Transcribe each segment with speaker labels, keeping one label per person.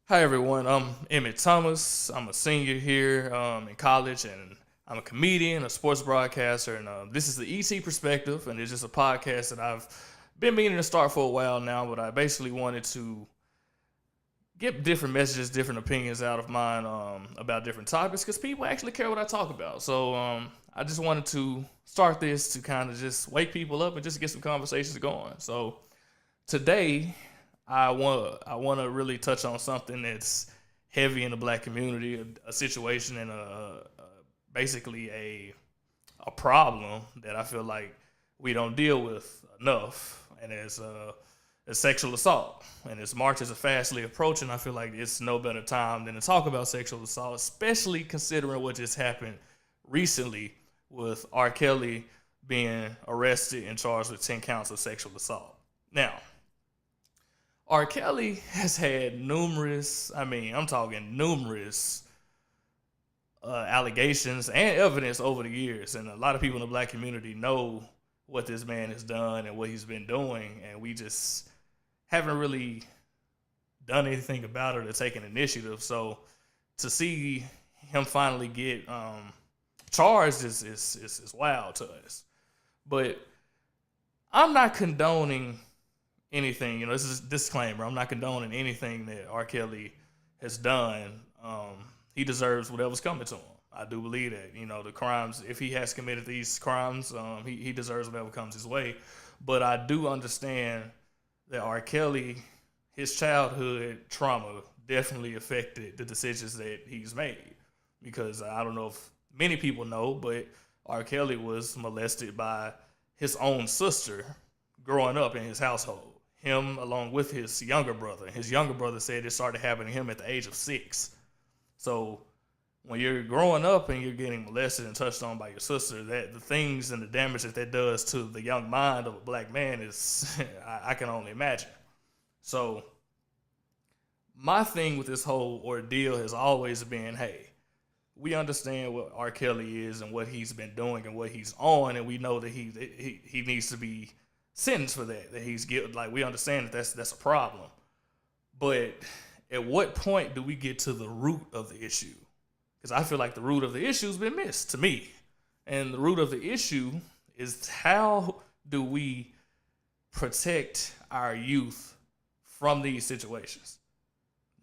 Speaker 1: Hi everyone, I'm Emmett Thomas. I'm a senior here in college, and I'm a comedian, a sports broadcaster, and this is the ET Perspective, and it's just a podcast that I've been meaning to start for a while now. But I basically wanted to get different messages, different opinions out of mine about different topics because people actually care what I talk about. So I just wanted to start this to kind of just wake people up and just get some conversations going. So today I want to really touch on something that's heavy in the black community, a situation and basically a problem that I feel like we don't deal with enough, and it's sexual assault. And as March is fastly approaching, I feel like it's no better time than to talk about sexual assault, especially considering what just happened recently with R. Kelly being arrested and charged with 10 counts of sexual assault. Now, R. Kelly has had numerous, I'm talking numerous allegations and evidence over the years. And a lot of people in the black community know what this man has done and what he's been doing. And we just haven't really done anything about it or taken initiative. So to see him finally get charged is wild to us. But I'm not condoning anything. This is a disclaimer. I'm not condoning anything that R. Kelly has done. He deserves whatever's coming to him. I do believe that. The crimes, if he has committed these crimes, he deserves whatever comes his way. But I do understand that R. Kelly, his childhood trauma definitely affected the decisions that he's made. Because I don't know if many people know, but R. Kelly was molested by his own sister growing up in his household. Him along with his younger brother. His younger brother said it started happening to him at the age of 6. So when you're growing up and you're getting molested and touched on by your sister, that the things and the damage that does to the young mind of a black man is I can only imagine. So my thing with this whole ordeal has always been, hey, we understand what R. Kelly is and what he's been doing and what he's on, and we know that he needs to be sentenced for that. That he's guilty. Like, we understand that that's a problem. But at what point do we get to the root of the issue? Because I feel like the root of the issue has been missed to me, and the root of the issue is how do we protect our youth from these situations?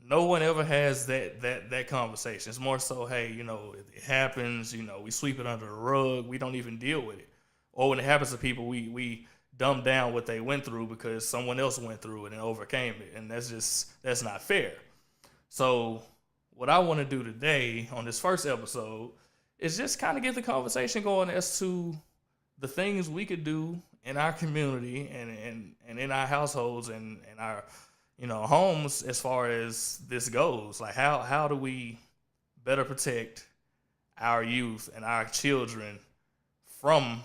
Speaker 1: No one ever has that conversation. It's more so, hey, it happens, we sweep it under the rug, we don't even deal with it. Or when it happens to people, we dumb down what they went through because someone else went through it and overcame it. And that's not fair. So what I want to do today on this first episode is just kind of get the conversation going as to the things we could do in our community and in our households and our homes as far as this goes. Like, how do we better protect our youth and our children from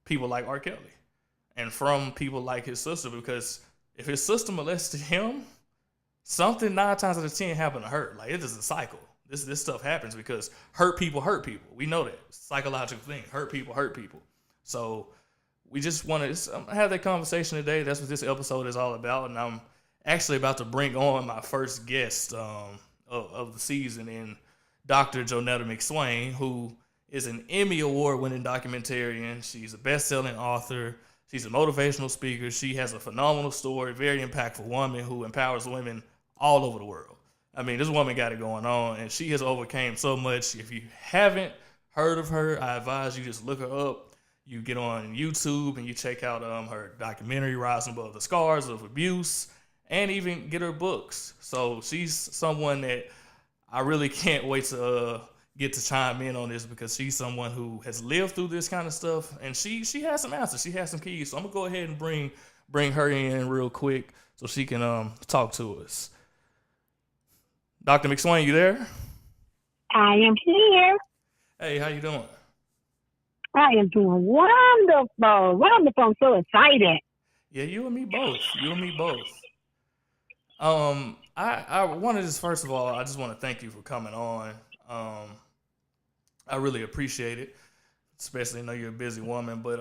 Speaker 1: people like R. Kelly and from people like his sister? Because if his sister molested him, something 9 times out of 10 happened to her. Like, it is a cycle. This stuff happens because hurt people hurt people. We know that. It's a psychological thing. Hurt people hurt people. So we just want to have that conversation today. That's what this episode is all about. And I'm actually about to bring on my first guest of the season in Dr. Jonetta McSwain, who is an Emmy Award-winning documentarian. She's a best-selling author. She's a motivational speaker. She has a phenomenal story, very impactful woman who empowers women all over the world. I mean, this woman got it going on, and she has overcame so much. If you haven't heard of her, I advise you just look her up. You get on YouTube and you check out her documentary, Rising Above the Scars of Abuse, and even get her books. So she's someone that I really can't wait to get to chime in on this because she's someone who has lived through this kind of stuff, and she has some answers. She has some keys. So I'm gonna go ahead and bring her in real quick so she can talk to us. Dr. McSwain, you there?
Speaker 2: I am here.
Speaker 1: Hey, how you doing?
Speaker 2: I am doing wonderful. Wonderful. I'm so excited.
Speaker 1: Yeah, you and me both. You and me both. I wanted to first of all, I just want to thank you for coming on. I really appreciate it. especially know you're a busy woman. But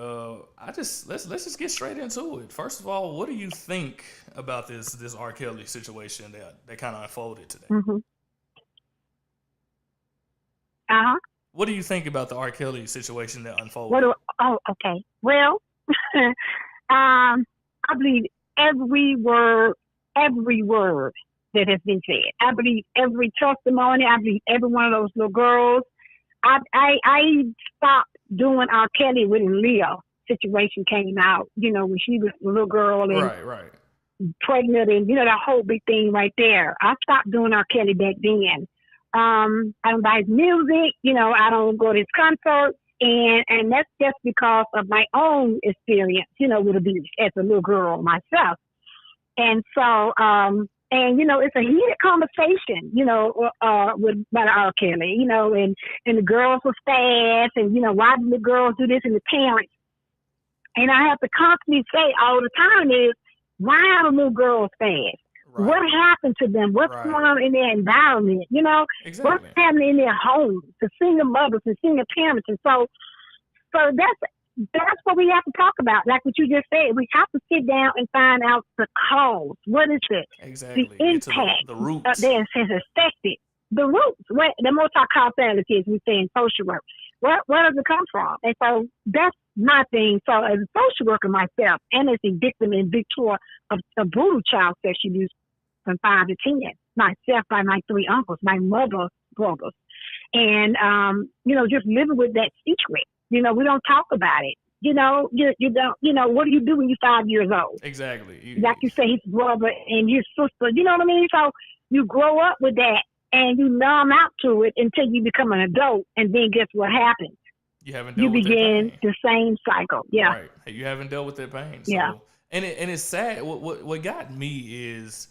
Speaker 1: let's just get straight into it. First of all, what do you think about this R. Kelly situation that kind of unfolded today?
Speaker 2: Mhm. Uh-huh.
Speaker 1: What do you think about the R. Kelly situation that
Speaker 2: What
Speaker 1: unfolded?
Speaker 2: do oh, okay. Well, I believe every word, every word that has been said. I believe every testimony. I believe every one of those little girls. I stopped doing R. Kelly when Leah situation came out. When she was a little girl and
Speaker 1: Right, right.
Speaker 2: pregnant, and that whole big thing right there. I stopped doing R. Kelly back then. I don't buy his music. I don't go to his concerts, and that's just because of my own experience. With abuse as a little girl myself. And so, it's a heated conversation, with about R. Kelly, and the girls were fast, and why did the girls do this, and the parents. And I have to constantly say all the time is, why are the little girls fast?
Speaker 1: Right.
Speaker 2: What happened to them? What's
Speaker 1: Right.
Speaker 2: going on in their environment? What's
Speaker 1: Exactly.
Speaker 2: happening in their homes, the single mothers and single parents. And so that's what we have to talk about. Like what you just said, we have to sit down and find out the cause. What is it?
Speaker 1: Exactly.
Speaker 2: The
Speaker 1: Get to
Speaker 2: impact
Speaker 1: the roots.
Speaker 2: that has affected the roots. The most I call therapists, we say in social work. Where does it come from? And so that's my thing. So as a social worker myself, and as a victim and victor of brutal child sexual abuse from 5 to 10, myself by my 3 uncles, my mother's brothers, and just living with that secret. We don't talk about it. You don't. What do you do when you're 5 years old?
Speaker 1: Exactly.
Speaker 2: Like you say, his brother and his sister. You know what I mean? So you grow up with that, and you numb out to it until you become an adult, and then guess what happens?
Speaker 1: You haven't
Speaker 2: You
Speaker 1: dealt with that
Speaker 2: begin
Speaker 1: pain.
Speaker 2: the same cycle. Yeah.
Speaker 1: Right. You haven't dealt with that pain.
Speaker 2: Yeah.
Speaker 1: So and it's sad. What got me is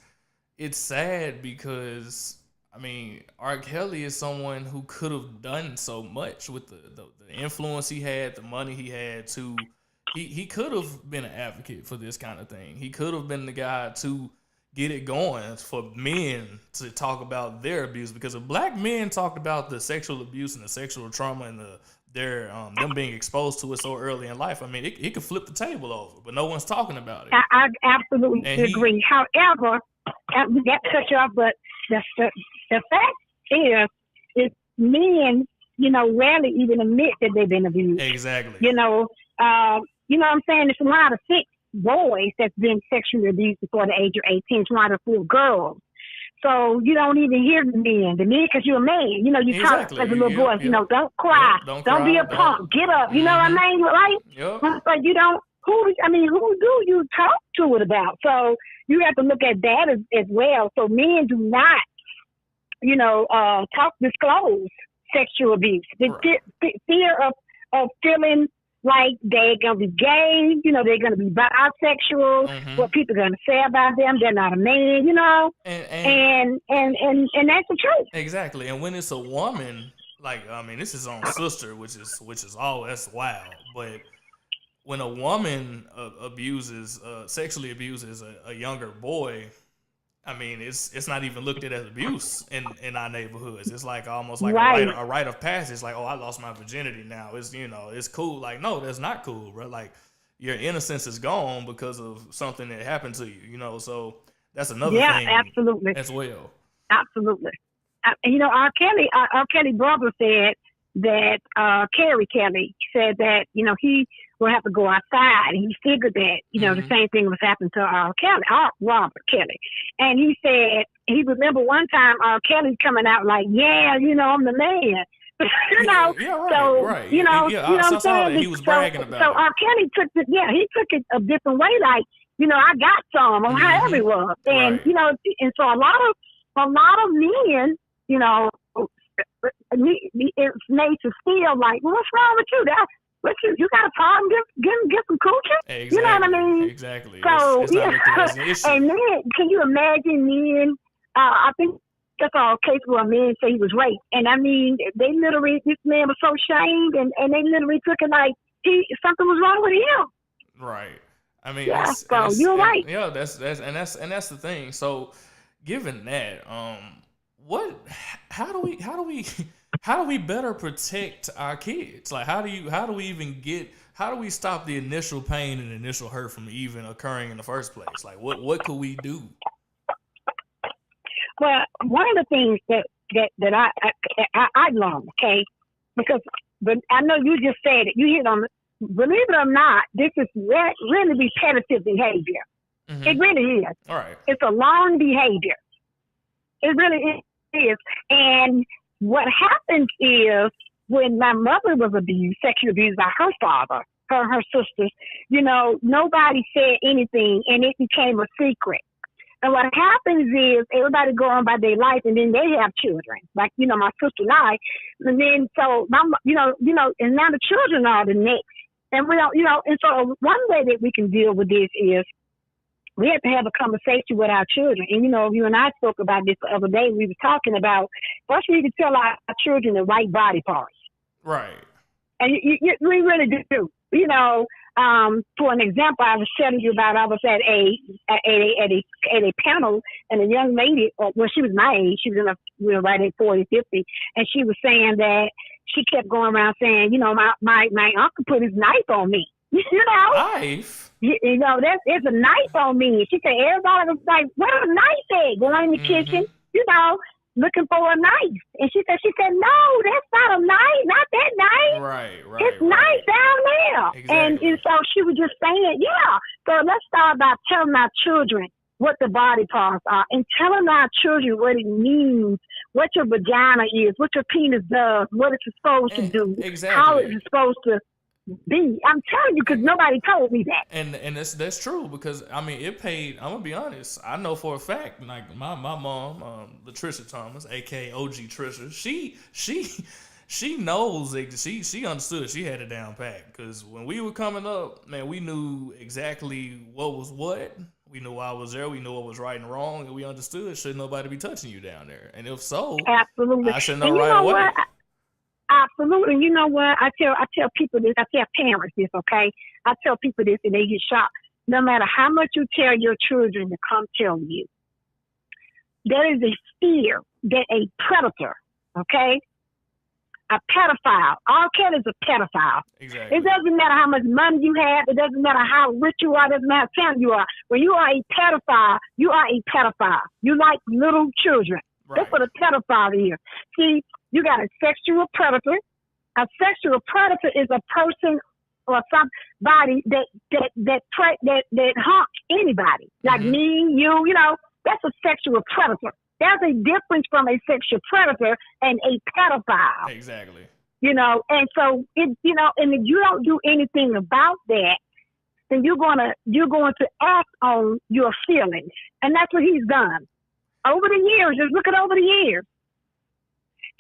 Speaker 1: it's sad because I mean R. Kelly is someone who could have done so much with the influence he had, the money he had to he could have been an advocate for this kind of thing. He could have been the guy to get it going for men to talk about their abuse, because if black men talked about the sexual abuse and the sexual trauma and them being exposed to it so early in life, I mean it could flip the table over, but no one's talking about it.
Speaker 2: I absolutely
Speaker 1: And
Speaker 2: agree. However, we got to cut you off, but the fact is men, rarely even admit that they've been abused.
Speaker 1: Exactly.
Speaker 2: What I'm saying? It's a lot of 6 boys that's been sexually abused before the age of 18. It's a lot of 4 girls. So you don't even hear the men, because you're a man. You
Speaker 1: Exactly.
Speaker 2: talk as a little boy.
Speaker 1: Yep.
Speaker 2: Don't cry.
Speaker 1: Yep.
Speaker 2: Don't be a
Speaker 1: Don't.
Speaker 2: punk. Get up. You know what I mean? Right?
Speaker 1: Yep.
Speaker 2: But you don't. Who do you talk to it about? So you have to look at that as well. So men do not, disclose sexual abuse. The fear of feeling like they're gonna be gay, they're gonna be bisexual. What people are gonna say about them? They're not a man, and that's the truth.
Speaker 1: Exactly. And when it's a woman, this is on sister, which is all that's wild. But when a woman sexually abuses a younger boy, I mean, it's not even looked at as abuse in our neighborhoods. It's like almost like a rite of passage. Like, oh, I lost my virginity now. It's cool. Like, no, that's not cool, bro. Like, your innocence is gone because of something that happened to you. So that's another thing.
Speaker 2: Yeah, absolutely.
Speaker 1: As well.
Speaker 2: Absolutely. R. Kelly brother said that Carrie Kelly said that he will have to go outside, and he figured that the same thing was happening to Robert Kelly, and he said he remember one time R. Kelly coming out like, I'm the man.
Speaker 1: Yeah, right,
Speaker 2: so
Speaker 1: right.
Speaker 2: I'm saying?
Speaker 1: He was bragging about
Speaker 2: so
Speaker 1: it.
Speaker 2: R. Kelly took it a different way, like I got some on however it was, and
Speaker 1: right.
Speaker 2: And so a lot of men, it's made to feel like, well, what's wrong with you? You got a problem? Get some coaching.
Speaker 1: Exactly.
Speaker 2: You know what I mean?
Speaker 1: Exactly.
Speaker 2: So
Speaker 1: it's not looked at as an issue.
Speaker 2: And then, can you imagine men? I think that's all case where a man say he was raped, and I mean, this man was so shamed, and they literally took it like something was wrong with him.
Speaker 1: Right. I mean,
Speaker 2: so you're right.
Speaker 1: Yeah, that's the thing. So, given that, how do we how do we better protect our kids? Like, how do we stop the initial pain and initial hurt from even occurring in the first place? Like, what could we do?
Speaker 2: Well, one of the things that I learned, okay, because but I know you just said it. You hit on it. Believe it or not, this is really repetitive behavior. It
Speaker 1: Mm-hmm.
Speaker 2: really is.
Speaker 1: All right.
Speaker 2: It's a long behavior. It really is. And what happens is when my mother was abused, sexually abused by her father, her and her sisters, nobody said anything and it became a secret. And what happens is everybody go on by their life and then they have children. Like, my sister and I. And then so and now the children are the next. And we don't, and so one way that we can deal with this is we have to have a conversation with our children. And, you and I spoke about this the other day. We were talking about, first we need to tell our children the right body parts.
Speaker 1: Right.
Speaker 2: And we really do. For an example, I was telling you about, I was at a panel, and a young lady, well, she was my age, she was right at 40, 50, and she was saying that she kept going around saying, my uncle put his knife on me.
Speaker 1: Knife?
Speaker 2: There's a knife on me. She said, everybody was like, where a knife at? Going in the kitchen, looking for a knife. And she said, no, that's not a knife, not that knife.
Speaker 1: Right.
Speaker 2: It's knife down there.
Speaker 1: Exactly.
Speaker 2: And so she was just saying, yeah. So let's start by telling our children what the body parts are and telling our children what it means, what your vagina is, what your penis does, what it's supposed to do, how it's supposed to be. I'm telling you because nobody told me that.
Speaker 1: And that's true because I mean it paid. I'm gonna be honest. I know for a fact, like my mom, Latricia Thomas, aka OG Trisha, she knows she understood. She had it down pat because when we were coming up, man, we knew exactly what was what. We knew I was there. We knew what was right and wrong, and we understood. Should nobody be touching you down there? And if so,
Speaker 2: absolutely,
Speaker 1: I should know right away.
Speaker 2: What? Absolutely. You know what? I tell people this. I tell parents this, okay? I tell people this and they get shocked. No matter how much you tell your children to come tell you, there is a fear that a predator, okay? A pedophile. All Kelly's a pedophile.
Speaker 1: Exactly.
Speaker 2: It doesn't matter how much money you have. It doesn't matter how rich you are. It doesn't matter how talented you are. When you are a pedophile, you are a pedophile. You like little children. Right. That's what a pedophile is. See, you got a sexual predator. A sexual predator is a person or somebody that haunts anybody, like me, you. That's a sexual predator. There's a difference from a sexual predator and a pedophile.
Speaker 1: Exactly.
Speaker 2: And so and if you don't do anything about that, then you're going to act on your feelings, and that's what he's done over the years. Just look at over the years.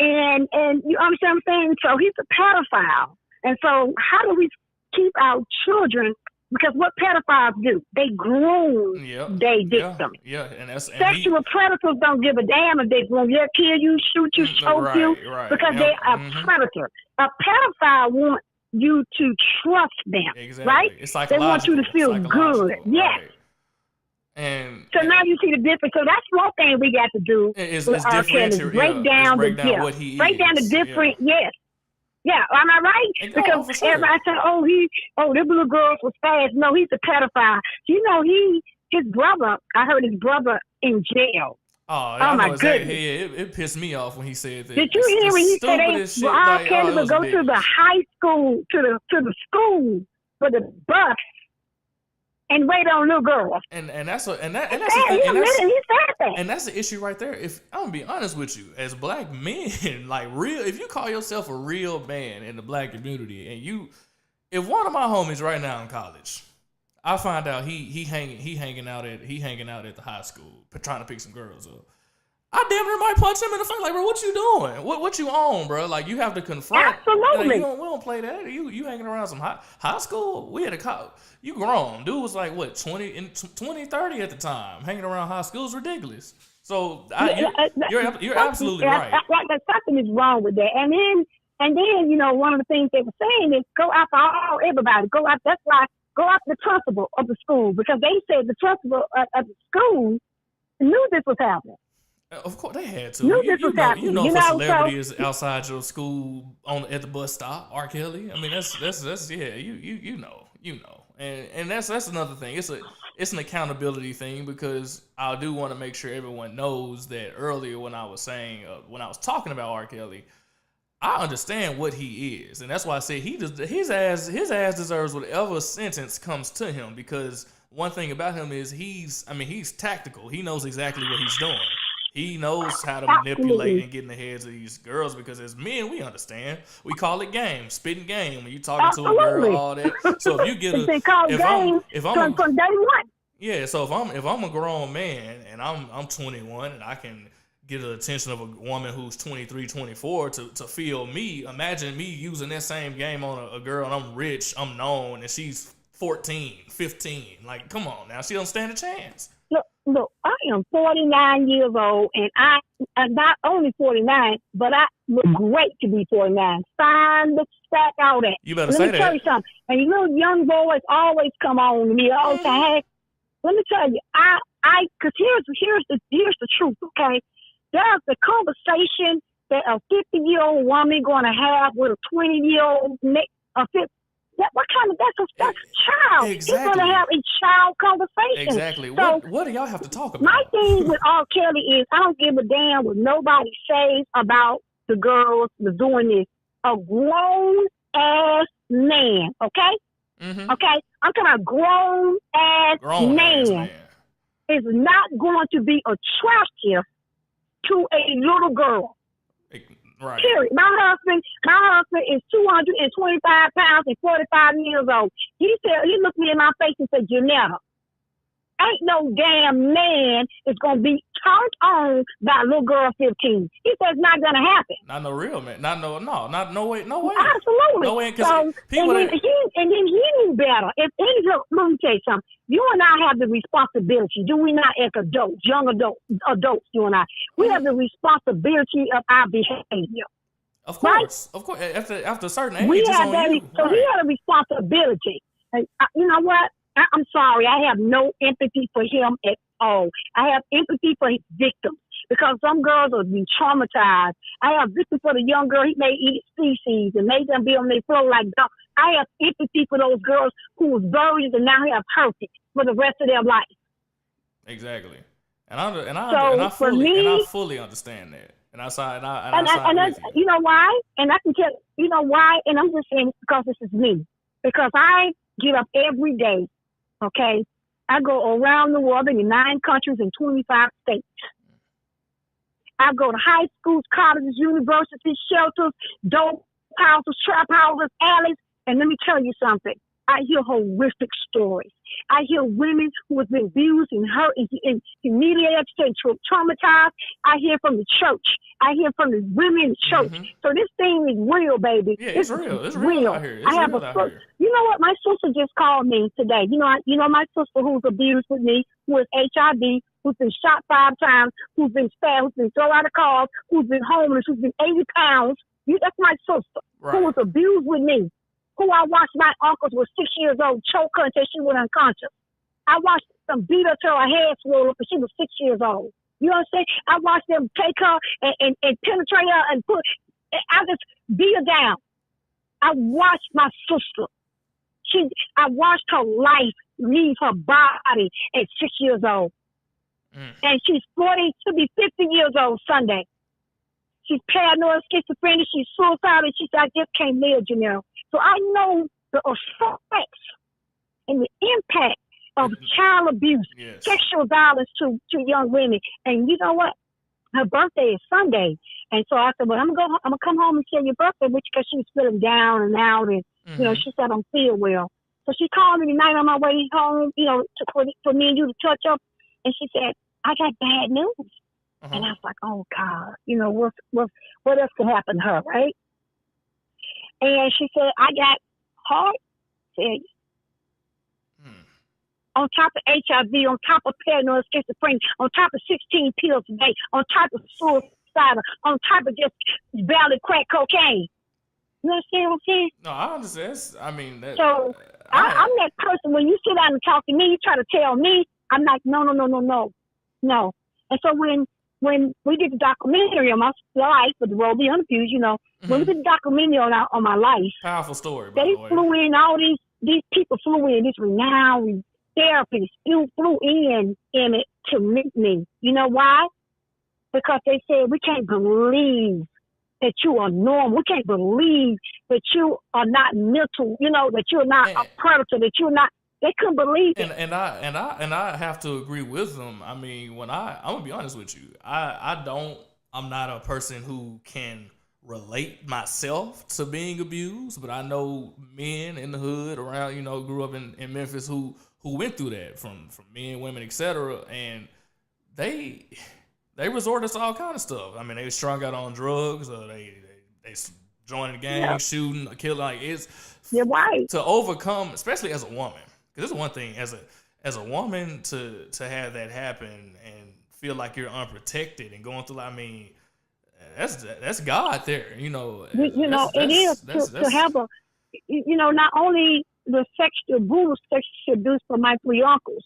Speaker 2: And you understand what I'm saying? So he's a pedophile. And so how do we keep our children? Because what pedophiles do, they groom their victims.
Speaker 1: Yeah, and
Speaker 2: sexual predators don't give a damn if they groom you, kill you, shoot you, choke you, because they are a predator. A pedophile wants you to trust them, right?
Speaker 1: It's like
Speaker 2: they want you to feel good. Yes. Right.
Speaker 1: And
Speaker 2: so now you see the difference. So that's one thing we got to do.
Speaker 1: Is break down what he
Speaker 2: break down the different. Yes. Yeah, am I right? Because everybody said, this little girl was fast. No, he's a pedophile. His brother, I heard his brother in jail.
Speaker 1: Oh my goodness. It pissed me off when he said that.
Speaker 2: Did you hear when he said R. Kelly would go to the high school, to the school for the bus and wait on little girls?
Speaker 1: And that's the issue right there. If I'm gonna be honest with you, as black men, like if you call yourself a real man in the black community, and if one of my homies right now in college, I find out he hanging out at the high school trying to pick some girls up, I damn near might punch him in the face. Like, bro, what you doing? What you on, bro? Like, you have to confront.
Speaker 2: Absolutely.
Speaker 1: Like, we don't play that. You hanging around some high school? We had you grown. Dude was like, what, 20, 30 at the time. Hanging around high school is ridiculous. So, you're absolutely right.
Speaker 2: Something is wrong with that. And then, one of the things they were saying is go after everybody. That's why go after the principal of the school. Because they said the principal of the school knew this was happening.
Speaker 1: Of course, they had to.
Speaker 2: Knew this was
Speaker 1: You
Speaker 2: happening.
Speaker 1: know,
Speaker 2: You
Speaker 1: if a
Speaker 2: know, so
Speaker 1: celebrity is outside your school at the bus stop, R. Kelly. I mean, that's yeah. You know, and that's another thing. It's an accountability thing because I do want to make sure everyone knows that earlier when I was saying when I was talking about R. Kelly, I understand what he is, and that's why I say his ass deserves whatever sentence comes to him because one thing about him is he's tactical. He knows exactly what he's doing. He knows how to manipulate
Speaker 2: absolutely,
Speaker 1: and get in the heads of these girls because as men we understand. We call it game, spitting game when you talking to a girl,
Speaker 2: absolutely.
Speaker 1: all that. So if you get
Speaker 2: It's been called games
Speaker 1: if I'm
Speaker 2: from day one.
Speaker 1: yeah, so if I'm a grown man and I'm 21 and I can get the attention of a woman who's 23, 24 to feel me, imagine me using that same game on a girl and I'm rich, I'm known, and she's 14, 15. Like, come on now, she don't stand a chance.
Speaker 2: Look, I am 49 years old, and I'm not only 49, but I look great to be 49. Fine, look fat, all that.
Speaker 1: You better
Speaker 2: Let
Speaker 1: say
Speaker 2: me tell
Speaker 1: that.
Speaker 2: you something. And you know, young boys always come on to me all the time. Hey, let me tell you, because here's the truth, okay? There's the conversation that a 50-year-old woman going to have with a 20-year-old, a 50, what kind of, that's a child.
Speaker 1: Exactly.
Speaker 2: He's going to have a child conversation.
Speaker 1: Exactly.
Speaker 2: So,
Speaker 1: what do y'all have to talk about?
Speaker 2: my thing with R. Kelly is I don't give a damn what nobody says about the girls that's doing this. A grown ass man, okay?
Speaker 1: Mm-hmm.
Speaker 2: Okay? I'm talking about grown ass man is not going to be attractive to a little girl.
Speaker 1: Right.
Speaker 2: Period. My husband is 225 pounds and 45 years old. He looked me in my face and said, Janetta, ain't no damn man is going to be turned on by a little girl 15. He said it's not going to happen.
Speaker 1: Not no real man. Not no way.
Speaker 2: Absolutely.
Speaker 1: No way.
Speaker 2: So, and then he knew better. Look, let me tell you something. You and I have the responsibility, do we not, as adults, young adults, you and I, we have the responsibility of our behavior.
Speaker 1: Of course. Right? Of course. After a certain age,
Speaker 2: we have that. So he had a responsibility. And, you know what? I'm sorry. I have no empathy for him at all. I have empathy for his victims because some girls are being traumatized. I have empathy for the young girl. He may eat feces and made them be on their floor like dogs. I have empathy for those girls who was virgins and now have herpes for the rest of their life.
Speaker 1: Exactly. And I fully understand that. And
Speaker 2: you know why? And I can tell you know why. And I'm just saying because this is me. Because I get up every day. Okay, I go around the world in 9 countries and 25 states. I go to high schools, colleges, universities, shelters, dope houses, trap houses, alleys. And let me tell you something. I hear horrific stories. I hear women who have been abused and hurt and humiliated and traumatized. I hear from the church. I hear from the women in the church. Mm-hmm. So this thing is real, baby.
Speaker 1: Yeah, it's real. It's real out here.
Speaker 2: You know what? My sister just called me today. You know my sister who's abused with me, who is HIV, who's been shot 5 times, who's been stabbed, who's been thrown out of cars, who's been homeless, who's been 80 pounds. That's my sister who was abused with me. Who I watched my uncles was 6 years old choke her until she went unconscious. I watched them beat her till her head swelled up and she was 6 years old. You know what I'm saying? I watched them take her and penetrate her and I just beat her down. I watched my sister. I watched her life leave her body at 6 years old. And she's 40, she'll be 50 years old Sunday. She's paranoid, schizophrenic, she's suicidal, and she said, I just can't live, Janelle. So I know the effects and the impact of child abuse, sexual violence to young women. And you know what? Her birthday is Sunday. And so I said, well, I'm gonna come home and share your birthday with you because she was feeling down and out. And, you know, she said, I don't feel well. So she called me tonight on my way home, you know, for me and you to touch up. And she said, I got bad news. And I was like, oh, God, you know, what else could happen to her, right? And she said, I got heart failure. On top of HIV, on top of paranoid schizophrenia, on top of 16 pills a day, on top of suicide, on top of just barely crack cocaine. You understand what I'm saying?
Speaker 1: No, I understand. I mean,
Speaker 2: so I'm that person. When you sit down and talk to me, you try to tell me, I'm like, no. And so when when we did the documentary on my life with the Roe v. Unfused, when we did the documentary on my life,
Speaker 1: powerful story, by
Speaker 2: they
Speaker 1: the way.
Speaker 2: flew in, all these people flew in, this renowned therapist flew in it to meet me. You know why? Because they said, we can't believe that you are normal. We can't believe that you are not mental, that you're not a predator, that you're not. They couldn't believe it.
Speaker 1: And I have to agree with them. I mean, I'm gonna be honest with you. I'm not a person who can relate myself to being abused, but I know men in the hood around, grew up in Memphis who went through that from men, women, etc. And they resorted to all kind of stuff. I mean, they strung out on drugs, or they joined the gang, shooting, killing. Like,
Speaker 2: you're right.
Speaker 1: To overcome, especially as a woman. Because it's one thing as a woman to have that happen and feel like you're unprotected and going through. I mean, that's God there.
Speaker 2: It is to have a, not only the brutal sexual abuse from my 3 uncles.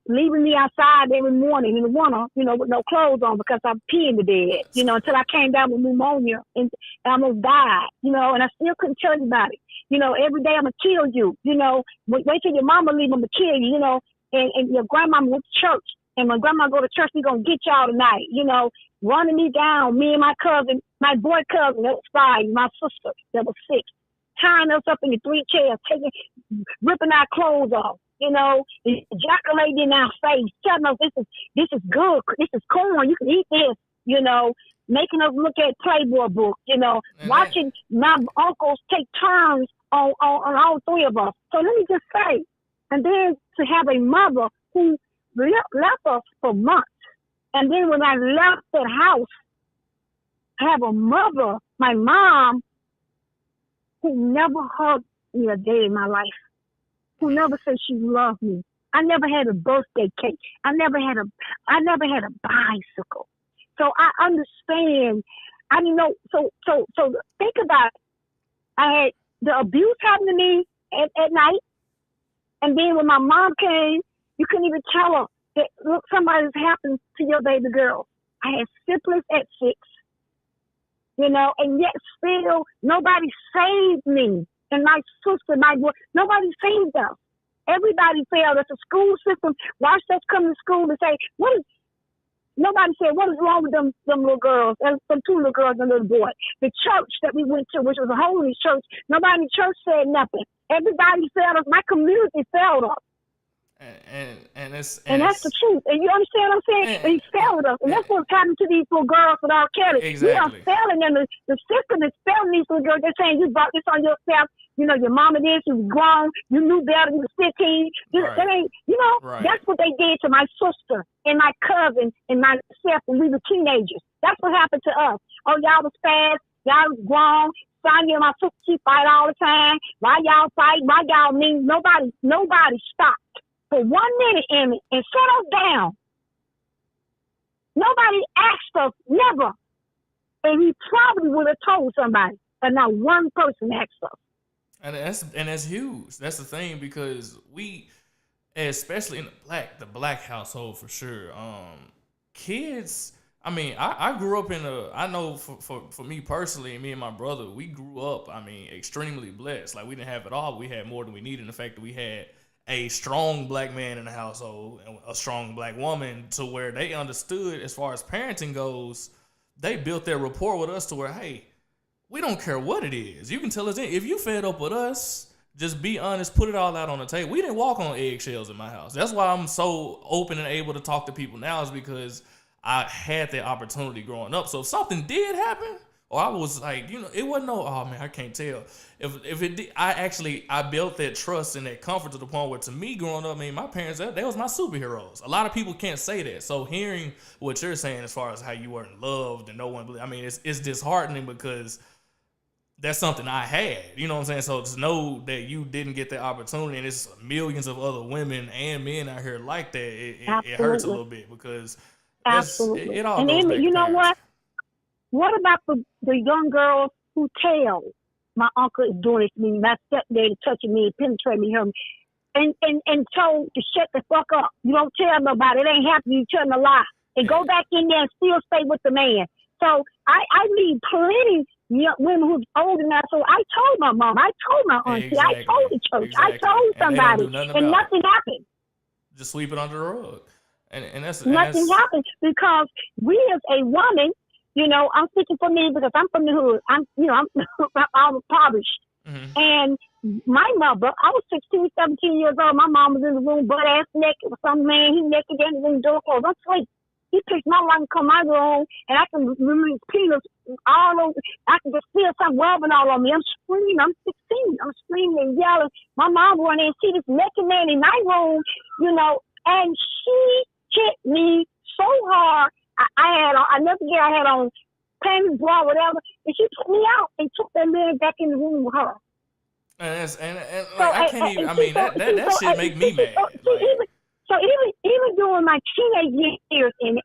Speaker 2: Leaving me outside every morning in the winter, with no clothes on because I'm peeing the bed. Until I came down with pneumonia and I almost died. And I still couldn't tell you about it. Every day I'm going to kill you, wait till your mama leave, I'm going to kill you, and your grandmama went to church, and my grandma go to church, we going to get y'all tonight, running me down, me and my cousin, my boy cousin, that was 5, my sister, that was 6, tying us up in the 3 chairs, ripping our clothes off, ejaculating in our face, telling us this is good, this is corn, you can eat this, making us look at Playboy books, watching my uncles take turns on all 3 of us. So let me just say, and then to have a mother who left us for months, and then when I left that house, I have a mother, my mom, who never hugged me a day in my life, who never said she loved me. I never had a birthday cake. I never had a bicycle. So I understand. I didn't know. So think about it. I had the abuse happen to me at night. And then when my mom came, you couldn't even tell her that, look, somebody's happened to your baby girl. I had syphilis at 6, and yet still nobody saved me. And my sister, my boy, nobody saved us. Everybody failed us. The school system watched us come to school and say, nobody said, what is wrong with them little girls, them 2 little girls and a little boy? The church that we went to, which was a holy church, nobody in the church said nothing. Everybody failed us. My community failed us.
Speaker 1: And that's
Speaker 2: the truth. And you understand what I'm saying? They failed us. And that's what's happening to these little girls with R. Kelly.
Speaker 1: Exactly.
Speaker 2: We are failing them. The system is failing these little girls. They're saying, you brought this on yourself. Your mama did. She was grown. You knew better. You was 15. That ain't,
Speaker 1: right.
Speaker 2: That's what they did to my sister and my cousin and myself when we were teenagers. That's what happened to us. Oh, y'all was fast. Y'all was grown. Sonya and my sister, she fight all the time. Why y'all fight? Why y'all mean? Nobody stopped for 1 minute, Emmy, and shut us down. Nobody asked us, never. And he probably would have told somebody, but not one person asked us.
Speaker 1: And that's huge. That's the thing, because we, especially in the black household for sure, kids. I mean, I grew up I know for me personally, me and my brother, we grew up, extremely blessed. Like, we didn't have it all. We had more than we needed. In the fact that we had a strong black man in the household and a strong black woman, to where they understood, as far as parenting goes, they built their rapport with us to where, hey, we don't care what it is. You can tell us if you fed up with us, just be honest, put it all out on the table. We didn't walk on eggshells in my house. That's why I'm so open and able to talk to people now, is because I had that opportunity growing up. So if something did happen, or I was like, it wasn't oh man, I can't tell. If it did, I built that trust and that comfort to the point where, to me growing up, my parents, they was my superheroes. A lot of people can't say that. So hearing what you're saying as far as how you weren't loved and no one believed, it's disheartening, because that's something I had, you know what I'm saying? So to know that you didn't get that opportunity, and it's millions of other women and men out here like that, it hurts a little bit, because
Speaker 2: absolutely.
Speaker 1: It all
Speaker 2: and
Speaker 1: goes
Speaker 2: then,
Speaker 1: back
Speaker 2: you
Speaker 1: to
Speaker 2: know
Speaker 1: parents.
Speaker 2: what about the young girls who tell my uncle is doing this to me, my stepdad is touching me, penetrating me, and told to shut the fuck up. You don't tell nobody. It ain't happening. You telling a lie. and go back in there and still stay with the man. So I need plenty young women who's old enough. So I told my mom, I told my auntie,
Speaker 1: Exactly.
Speaker 2: I told the church,
Speaker 1: Exactly.
Speaker 2: I told somebody, and nothing happened.
Speaker 1: Just sweep it under the rug, and that's
Speaker 2: nothing happened because we as a woman, you know, I'm speaking for me because I'm from the hood. I'm I'm impoverished.
Speaker 1: Mm-hmm.
Speaker 2: And my mother, I was 16, 17 years old. My mom was in the room, butt ass naked with some man. He naked in the room, door closed. I'm asleep. He picked my light and come out of the room, and I can remember his penis all over. I can just feel something rubbing all on me. I'm screaming. I'm 16. I'm screaming and yelling. My mom went in and see this naked man in my room, you know, and she hit me so hard. I never forget, I had on panties, bra, whatever, and she put me out and took that man back in the room with her.
Speaker 1: And I can't even. I mean, that shit make me mad.
Speaker 2: So even during my teenage years, and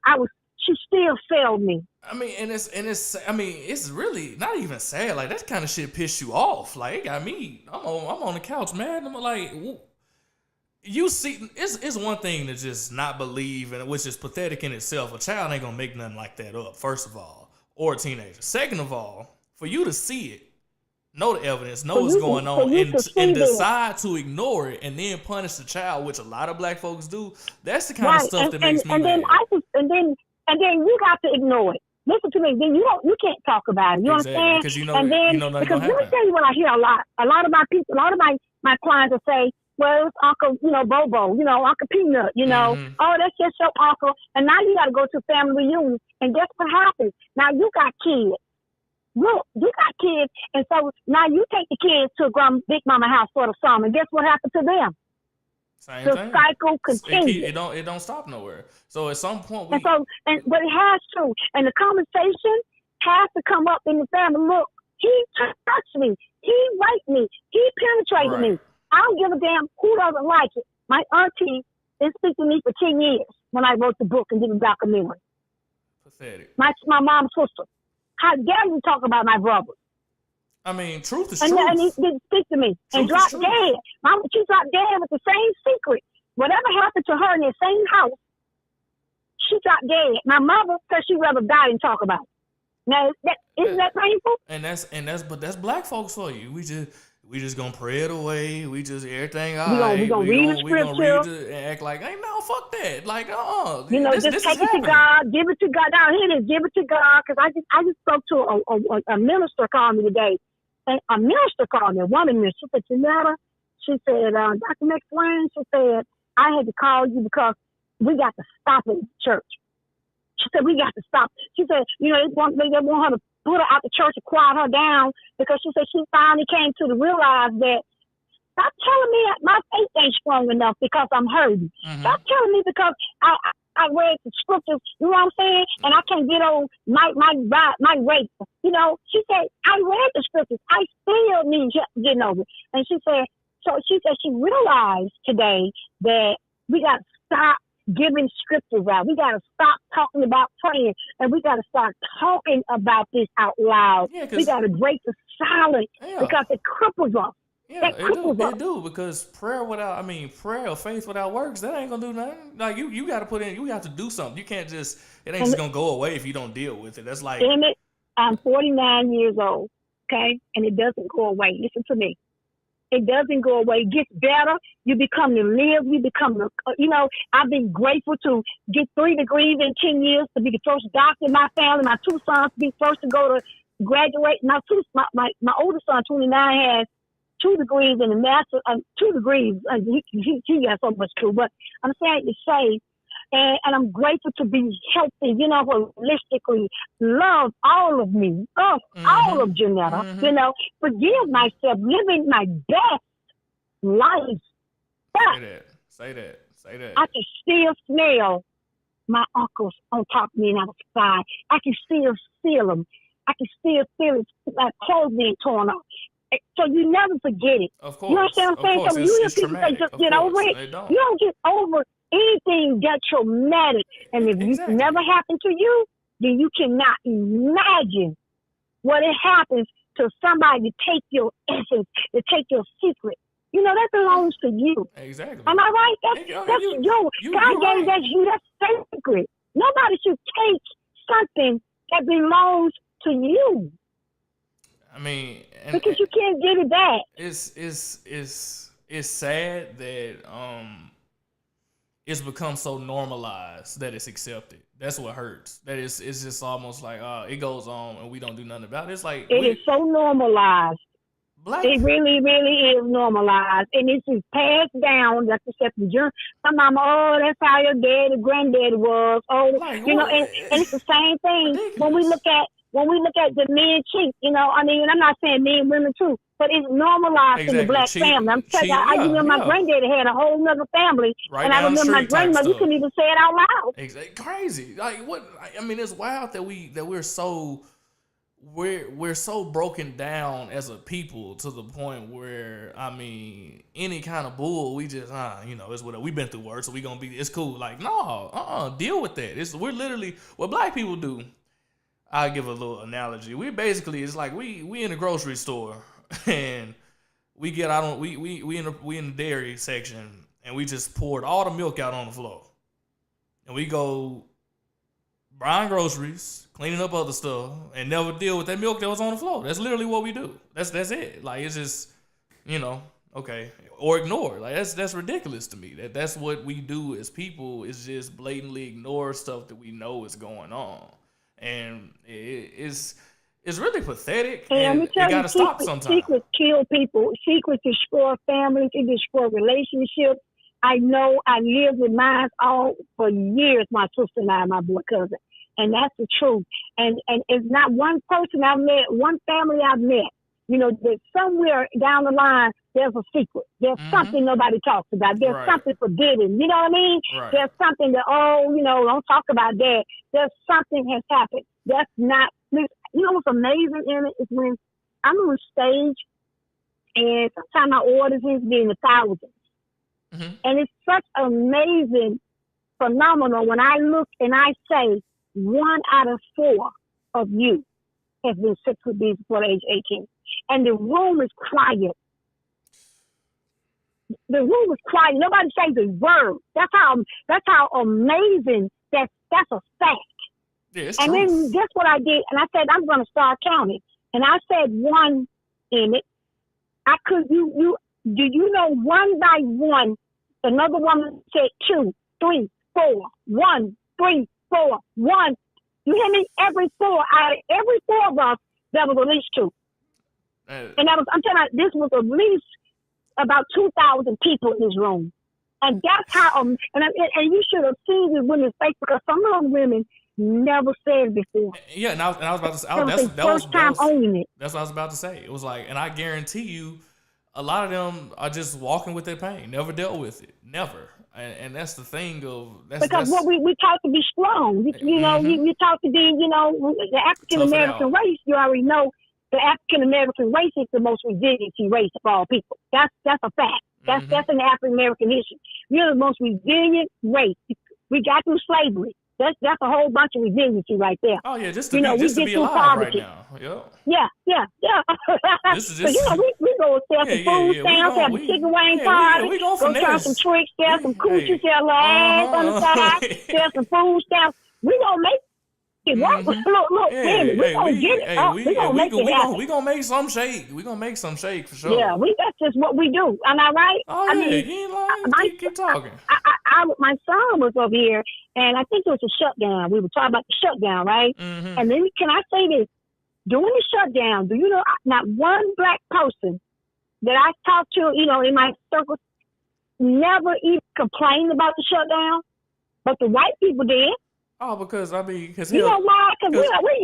Speaker 2: she still failed me.
Speaker 1: I mean, and it's really not even sad. Like, that kind of shit pissed you off. Like, it got me. I'm on the couch, man. I'm like, you see, it's one thing to just not believe, and which is pathetic in itself. A child ain't gonna make nothing like that up, first of all, or a teenager. Second of all, for you to see it, know the evidence, know what's going on, and decide to ignore it and then punish the child, which a lot of black folks do. That's the kind of stuff that makes me mad.
Speaker 2: And then you got to ignore it. Listen to me. Then you can't talk about it. You understand?
Speaker 1: Because
Speaker 2: because let me tell you what I hear a lot. A lot of my people, a lot of my clients will say, well, it's Uncle, Bobo, Uncle Peanut, oh, that's just your uncle. And now you got to go to family reunion. And guess what happens? Now you got kids. Look, you got kids. And so now you take the kids to Big Mama house for the summer. And guess what happened to them?
Speaker 1: Same
Speaker 2: the
Speaker 1: thing.
Speaker 2: Cycle continues.
Speaker 1: It don't stop nowhere. So at some point,
Speaker 2: but it has to. And the conversation has to come up in the family. Look, he touched me. He raped me. He penetrated me. I don't give a damn who doesn't like it. My auntie didn't speak to me for 10 years when I wrote the book and did the documentary.
Speaker 1: Pathetic.
Speaker 2: My mom's sister. How dare you talk about my brother?
Speaker 1: I mean, truth is truth.
Speaker 2: And he didn't speak to me and dropped dead. She dropped dead with the same secret. Whatever happened to her in the same house, she dropped dead. My mother said she'd rather die than talk about it. Now, isn't that painful?
Speaker 1: But that's black folks for you. We just gonna pray it away. We just everything all
Speaker 2: right. We gonna read the scripture
Speaker 1: and act like, hey, no, fuck that. Like,
Speaker 2: just take it to God, give it to God. Now here it is, give it to God. Because I just spoke to a minister called me today, and a minister called me, a woman minister. She said, Janetta, she said, Dr. McSwain, she said, I had to call you because we got to stop it in church. She said, we got to stop. She said, they want her to put her out the church and quiet her down because she said she finally came to realize that stop telling me my faith ain't strong enough because I'm hurting. Mm-hmm. Stop telling me because I read the scriptures, you know what I'm saying? And I can't get on my rape. She said, I read the scriptures. I still need getting over it. And she said she realized today that we got to stop giving scriptures out. We got to stop talking about praying, and we got to start talking about this out loud. Yeah, we got to break the silence because it cripples us.
Speaker 1: Yeah, it do because prayer or faith without works, that ain't gonna do nothing. Like you got to put in, you have to do something. You can't just, it ain't just gonna go away if you don't deal with it. That's like,
Speaker 2: damn it, I'm 49 years old, okay, and it doesn't go away. Listen to me. It doesn't go away. It gets better. You become to live. You become I've been grateful to get 3 degrees in 10 years, to be the first doctor in my family. My 2 sons to be first to go to graduate. My oldest son, 29, has 2 degrees in the master, 2 degrees. He got so much too. But I'm saying to say, and I'm grateful to be healthy, holistically, love all of me, all of Janetta, forgive myself, living my best life. But
Speaker 1: Say that.
Speaker 2: I can still smell my uncles on top of me and outside. I can still feel them. I can still feel like clothes being torn off. So you never forget it.
Speaker 1: Of course.
Speaker 2: You know what I'm saying? So you hear people say just get over it. You don't get over anything that's traumatic. And if it never happened to you, then you cannot imagine what it happens to somebody to take your essence, to take your secret. That belongs to you.
Speaker 1: Exactly.
Speaker 2: Am I right? That's you. God gave that you. That's sacred. Nobody should take something that belongs to you.
Speaker 1: I mean,
Speaker 2: because you can't get it back.
Speaker 1: It's sad that it's become so normalized that it's accepted. That's what hurts. That it's just almost like it goes on and we don't do nothing about it. It's like
Speaker 2: it is so normalized. It really, really is normalized, and it's just passed down. Like you said, some mama, oh, that's how your daddy, granddaddy was. Oh, like, you know, and it's the same thing ridiculous. when we look at the men cheat. You know, I mean, I'm not saying men, women too, but it's normalized in the black family. I'm telling you, I remember my granddaddy had a whole other family, right, and I remember my grandmother. You couldn't even say it out loud.
Speaker 1: Exactly, crazy. Like what? I mean, it's wild that we're so. We're so broken down as a people to the point where, I mean, any kind of bull, we just you know, it's whatever. We've been through work, so we gonna be, it's cool. Like, no, deal with that. We're literally what black people do. I'll give a little analogy. We basically, it's like we in the grocery store and we get out on we in the dairy section and we just poured all the milk out on the floor, and we go buying groceries, cleaning up other stuff, and never deal with that milk that was on the floor. That's literally what we do. That's it. Like, it's just, you know, okay, or ignore. Like, that's ridiculous to me. That's what we do as people, is just blatantly ignore stuff that we know is going on, and it's really pathetic. And it gotta stop sometimes.
Speaker 2: Secrets kill people. Secrets destroy families. It destroy relationships. I know. I lived with mine all for years. My sister and I, my boy cousin. And that's the truth. And it's not one person I've met, one family I've met. You know, that somewhere down the line, there's a secret. There's something nobody talks about. There's something forbidden. You know what I mean? Right. There's something that, you know, don't talk about that. There's something has happened. That's not, you know what's amazing in it is when I'm on stage and sometimes my audience be in the thousands. Mm-hmm. And it's such amazing, phenomenal when I look and I say, 1 out of 4 of you has been sexually abused before the age 18. And the room is quiet. The room is quiet. Nobody says a word. That's how amazing that's a fact.
Speaker 1: Yeah,
Speaker 2: and then guess what I did? And I said, I'm going to start counting. And I said 1 in it. Do you know 1 by 1, another woman said 2, 3, 4, 1, 3, 4, 1. You hear me? Every 4 of us, there was at least 2. And I'm telling you, this was at least about 2,000 people in this room. And that's how, and you should have seen the women's face, because some of those women never said it before.
Speaker 1: Yeah, and I was about to say, that's what I was about to say. It was like, and I guarantee you, a lot of them are just walking with their pain, never dealt with it, never. And that's the thing
Speaker 2: because what we taught to be strong. You know, you taught to be, you know, the African American race. You already know the African American race is the most resilient race of all people. That's a fact. That's in the African American history. You're the most resilient race. We got through slavery. That's a whole bunch of resiliency right there.
Speaker 1: Oh yeah, just to be alive right now. Yep.
Speaker 2: Yeah. You know, we go sell some food stamps, have a chicken wing party, go sell some tricks, sell some coochies, sell her ass on the side, sell some food stamps. We gonna make it work. Look, we gonna get it. We gonna make it happen.
Speaker 1: We gonna make some shake. We gonna make some shake for sure.
Speaker 2: Yeah, that's just what we do. Am I right?
Speaker 1: Oh yeah, you ain't lying. Keep talking.
Speaker 2: My son was over here, and I think it was a shutdown. We were talking about the shutdown, right? Mm-hmm. And then, can I say this? During the shutdown, do you know not one black person that I talked to, you know, in my circle, never even complained about the shutdown, but the white people did.
Speaker 1: Oh, because
Speaker 2: you know why? Because we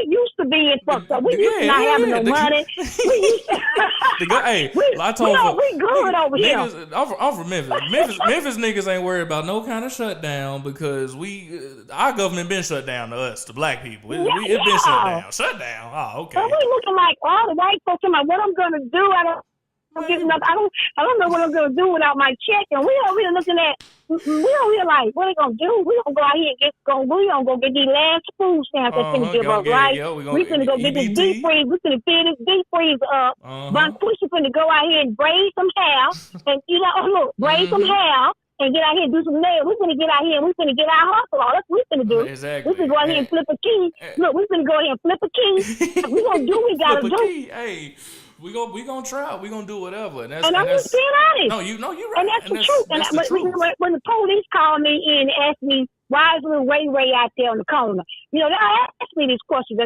Speaker 2: used to being fucked up. We used to not having no money. We used to.
Speaker 1: I told you,
Speaker 2: we good over here.
Speaker 1: I'm from Memphis. Memphis niggas ain't worried about no kind of shutdown because our government been shut down to us, to black people. It's been shut down. Shut down. Oh, okay.
Speaker 2: So we looking like all the white folks. Like, what I'm gonna do? I don't know what I'm gonna do without my check. And we over here looking at. We don't realize what they gonna do. We gonna go out here and we gonna go get these last food stamps that's gonna give us, right? We finna go get this deep freeze. We finna fill this deep freeze up. But Pusha finna go out here and braid some hair, and braid some hair, and get out here and do some nails. We're finna get out here and we're finna get our hustle on. That's what we're finna do.
Speaker 1: Exactly.
Speaker 2: We're finna go out here and flip a key. Look, we're finna go here and flip a key. We're gonna do what we gotta do.
Speaker 1: Key. Hey, we gonna try. We gonna do whatever. And
Speaker 2: I'm just being honest.
Speaker 1: No, you're right.
Speaker 2: And that's the truth.
Speaker 1: That's the truth.
Speaker 2: When the police called me in and asked me, why is little Ray Ray out there on the corner? You know, they asked me these questions,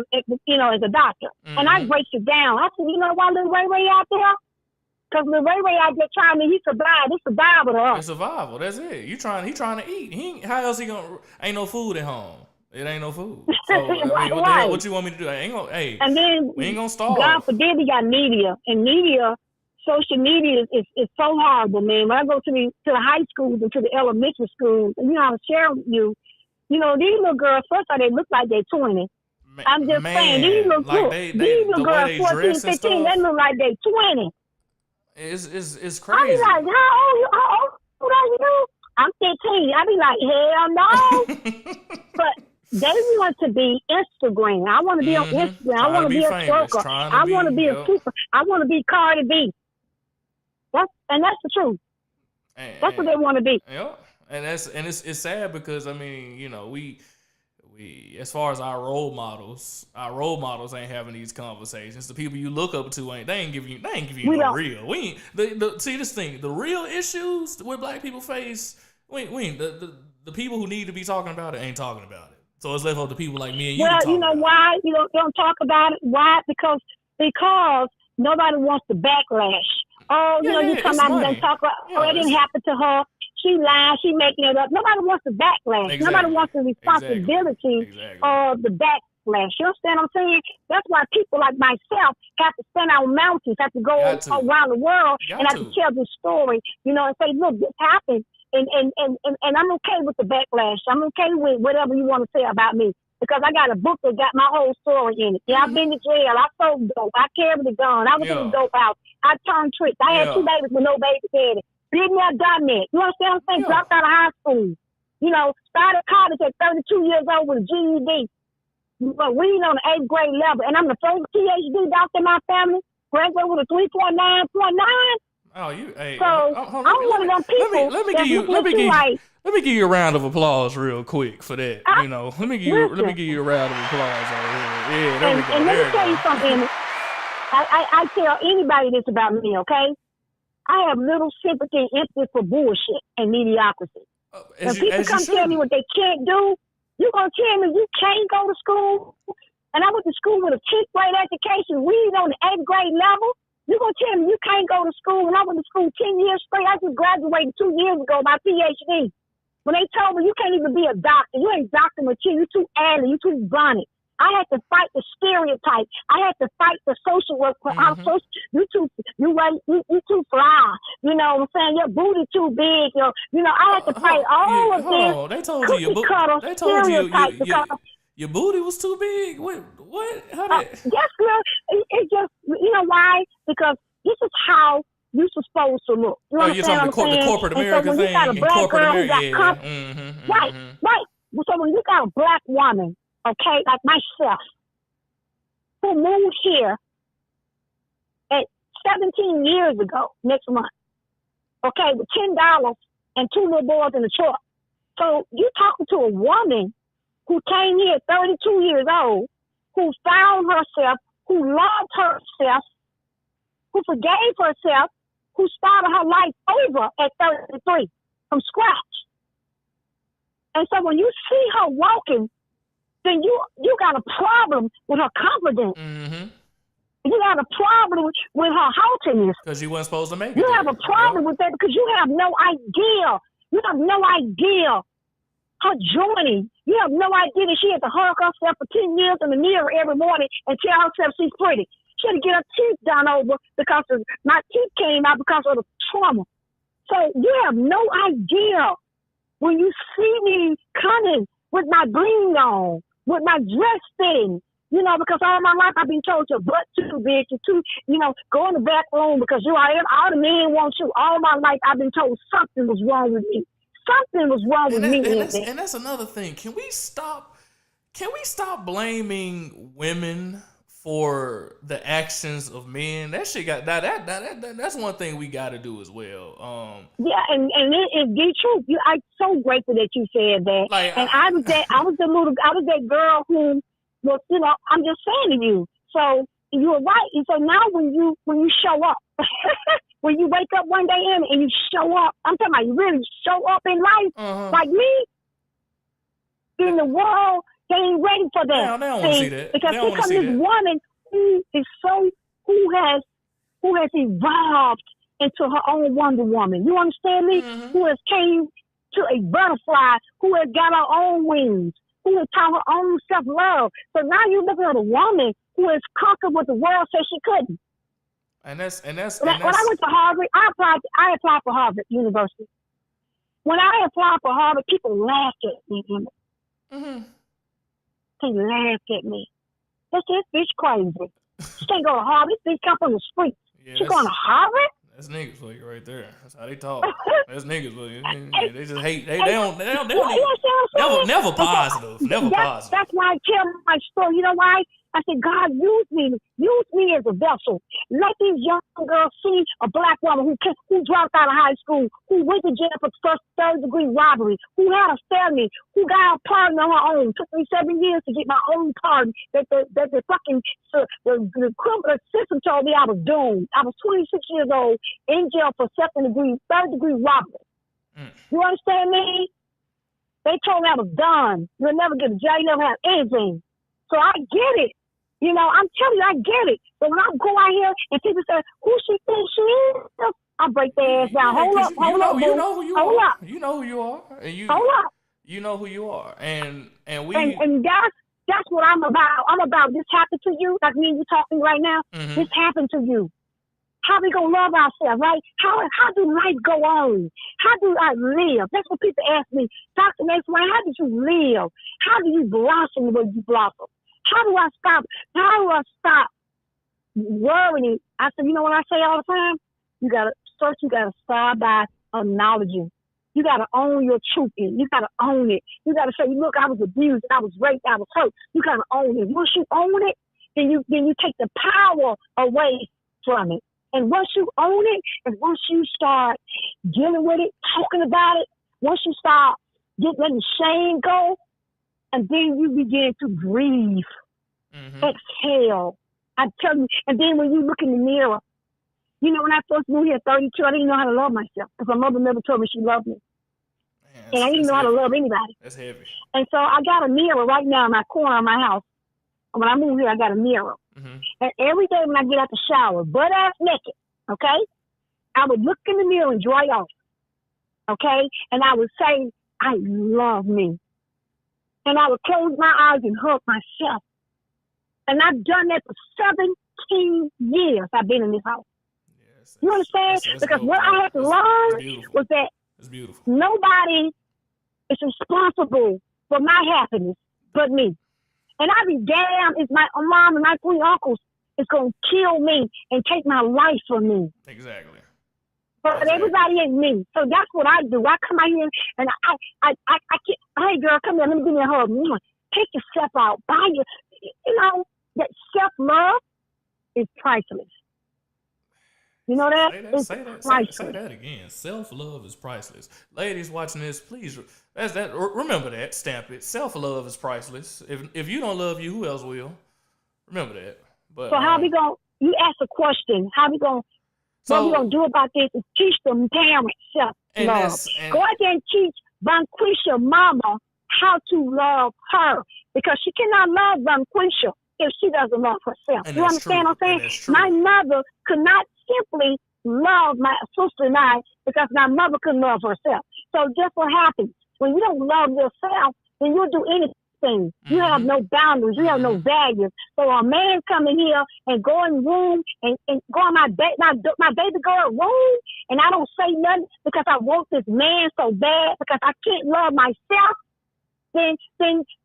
Speaker 2: you know, as a doctor. Mm-hmm. And I break it down. I said, you know why little Ray Ray out there? Because little Ray Ray out there trying to, he survived. It's survival to us.
Speaker 1: It's survival. That's it. He trying to eat. How else he gonna? Ain't no food at home. It ain't no food. So, I mean, what you want me to do? I ain't gonna. Hey, and then we ain't gonna starve.
Speaker 2: God forbid we got media, and media, social media is so horrible, man. When I go to the high schools and to the elementary schools, and you know, I was sharing with you, you know, these little girls. First of all, they look like they're 20. I'm just saying, these little girls, 14, 15, they look like they're 20.
Speaker 1: It's crazy.
Speaker 2: I be like, how old are you? I'm 15. I be like, hell no. But they want to be Instagram. I want to be on Instagram. I want to be a trucker. I want to be a super. I want to be Cardi B. That's the truth. That's what they want to be.
Speaker 1: Yeah, and it's sad because I mean, you know, we as far as our role models ain't having these conversations. The people you look up to they ain't giving you no real. We ain't see this thing. The real issues that black people face. We ain't the people who need to be talking about it ain't talking about it. So it's left up to people like me and you.
Speaker 2: Well, you know why you don't talk about it? Why? Because nobody wants the backlash. Oh, you know, you come out and don't talk about. It didn't happen to her. She lying. She making it up. Nobody wants the backlash. Exactly. Nobody wants the responsibility of the backlash. You understand what I'm saying? That's why people like myself have to stand on mountains, have to go around the world, and have to tell the story. You know, and say, look, this happened. And I'm okay with the backlash. I'm okay with whatever you want to say about me because I got a book that got my whole story in it. Yeah, I've been to jail. I sold dope. I carried the gun. I was in the dope house. I turned tricks. I had 2 babies with no baby daddy. Been there, done that. You understand what I'm saying? Dropped out of high school. You know, started college at 32 years old with a GED. But reading on the 8th grade level. And I'm the first PhD doctor in my family. Graduated with a 3.9.9.
Speaker 1: Oh, you. Hey,
Speaker 2: so I'm one of them people.
Speaker 1: Let me give you a round of applause real quick for that. You know, let me give you a round of applause over here. Yeah, there we go.
Speaker 2: And let me tell you something. I tell anybody this about me, okay? I have little sympathy and empathy for bullshit and mediocrity. When people come tell me what they can't do, you're gonna tell me you can't go to school. And I went to school with a 10th grade education, reading on the 8th grade level. You're going to tell me you can't go to school. When I went to school 10 years straight, I just graduated 2 years ago, my PhD. When they told me you can't even be a doctor, you ain't Dr. Material, you too addy, you too bunny. I had to fight the stereotype. I had to fight the social work. You too fly. You know what I'm saying? Your booty too big. You know, I had to fight all of this.
Speaker 1: They told you your booty was too big. What? How did?
Speaker 2: Yes, girl. It just, you know why? Because this is how you're supposed to look. You
Speaker 1: you're talking about the corporate America thing.
Speaker 2: You got a black girl who got right. So when you got a black woman, okay, like myself, who moved here at 17 years ago next month, okay, with $10 and 2 little boys in the truck. So you're talking to a woman who came here at 32 years old, who found herself, who loved herself, who forgave herself, who started her life over at 33 from scratch. And so when you see her walking, then you got a problem with her confidence. Mm-hmm. You got a problem with her haughtiness.
Speaker 1: Because you weren't supposed to make it.
Speaker 2: You have a problem with that because you have no idea. You have no idea her journey. You have no idea that she had to hug herself for 10 years in the mirror every morning and tell herself she's pretty. She had to get her teeth done over because my teeth came out because of the trauma. So you have no idea when you see me coming with my bling on, with my dress fitting, you know, because all my life I've been told your butt too big, you're too, you know, go in the back room because all the men want you. All my life I've been told something was wrong with me. Something was wrong with me.
Speaker 1: And that's another thing. Can we stop blaming women for the actions of men. That shit got that's one thing we got to do as well.
Speaker 2: Yeah, and it be true. I'm so grateful that you said that.
Speaker 1: Like
Speaker 2: And I was that girl who was, I'm just saying to you. So you were right. And so now when you show up, when you wake up one day and you show up, I'm talking about you really show up in life, like me, in the world, they ain't ready for that.
Speaker 1: They don't want to see that.
Speaker 2: Because here comes this woman who has evolved into her own Wonder Woman. You understand me? Who has came to a butterfly, who has got her own wings, who has taught her own self-love. So now you're looking at a woman who has conquered what the world said she couldn't.
Speaker 1: When I
Speaker 2: went to Harvard, I applied for Harvard University. When I applied for Harvard, people laughed at me. They laughed at me. This bitch crazy. She can't go to Harvard. This bitch come from the street.
Speaker 1: Yeah,
Speaker 2: she going to Harvard?
Speaker 1: That's niggas for you right there. That's how they talk. That's niggas for you. They just hate. They don't never positive. Never positive.
Speaker 2: That's why I tell my story. You know why? I said, God, use me as a vessel. Let these young girls see a black woman who dropped out of high school, who went to jail for third-degree robbery, who had a family, who got a pardon on her own. It took me 7 years to get my own pardon. That the fucking the criminal system told me I was doomed. I was 26 years old in jail for third-degree robbery. You understand me? They told me I was done. You'll never get a job. You never have anything. So I get it. I'm telling you, I get it. But when I go out here and people say, who she thinks she is, I break their ass down. Hold up.
Speaker 1: You know who you
Speaker 2: hold
Speaker 1: are.
Speaker 2: Up.
Speaker 1: You know who you are.
Speaker 2: Hold up.
Speaker 1: You know who you are. And we...
Speaker 2: And that's what I'm about. I'm about this happened to you, like me and you talking right now. This happened to you. How we gonna love ourselves, right? How do life go on? How do I live? That's what people ask me. Dr. Mason, how did you live? How do you blossom the way you blossom? How do I stop worrying? I said, you know what I say all the time? You gotta start by acknowledging. You gotta own your truth. You gotta own it. You gotta say, look, I was abused, I was raped, I was hurt. You gotta own it. Once you own it, then you take the power away from it. And once you own it, and once you start dealing with it, talking about it, once you start letting shame go, and then you begin to breathe, exhale. I tell you, and then when you look in the mirror, when I first moved here at 32, I didn't know how to love myself because my mother never told me she loved me. Man, and I didn't know how to love anybody.
Speaker 1: That's heavy.
Speaker 2: And so I got a mirror right now in my corner of my house. When I moved here, I got a mirror. And every day when I get out the shower, butt ass naked, okay, I would look in the mirror and dry off, okay, and I would say, I love me. And I would close my eyes and hug myself. And I've done that for 17 years I've been in this house. Yes, you understand? That's because what I had to learn was that nobody is responsible for my happiness but me. And I'd be damned if my mom and my 3 uncles is going to kill me and take my life from me.
Speaker 1: Exactly.
Speaker 2: But everybody ain't me. So that's what I do. I come out here and I can't, hey girl, come here, let me give you a hug. Take yourself out. Buy your, that self-love is priceless. You know that?
Speaker 1: Say that again. Self-love is priceless. Ladies watching this, please, remember that. Stamp it. Self-love is priceless. If you don't love you, who else will? Remember that. But,
Speaker 2: so how we going to, you ask a question, what we going to do about this is teach them parents self-love. Go out there and teach Vanquisha mama how to love her because she cannot love Vanquisha if she doesn't love herself. You understand what I'm saying? My mother could not simply love my sister and I because my mother couldn't love herself. So just what happens when you don't love yourself, then you'll do anything. You have no boundaries. You have no values. So a man come in here and go in the room and go in my baby girl room, and I don't say nothing because I want this man so bad because I can't love myself. Then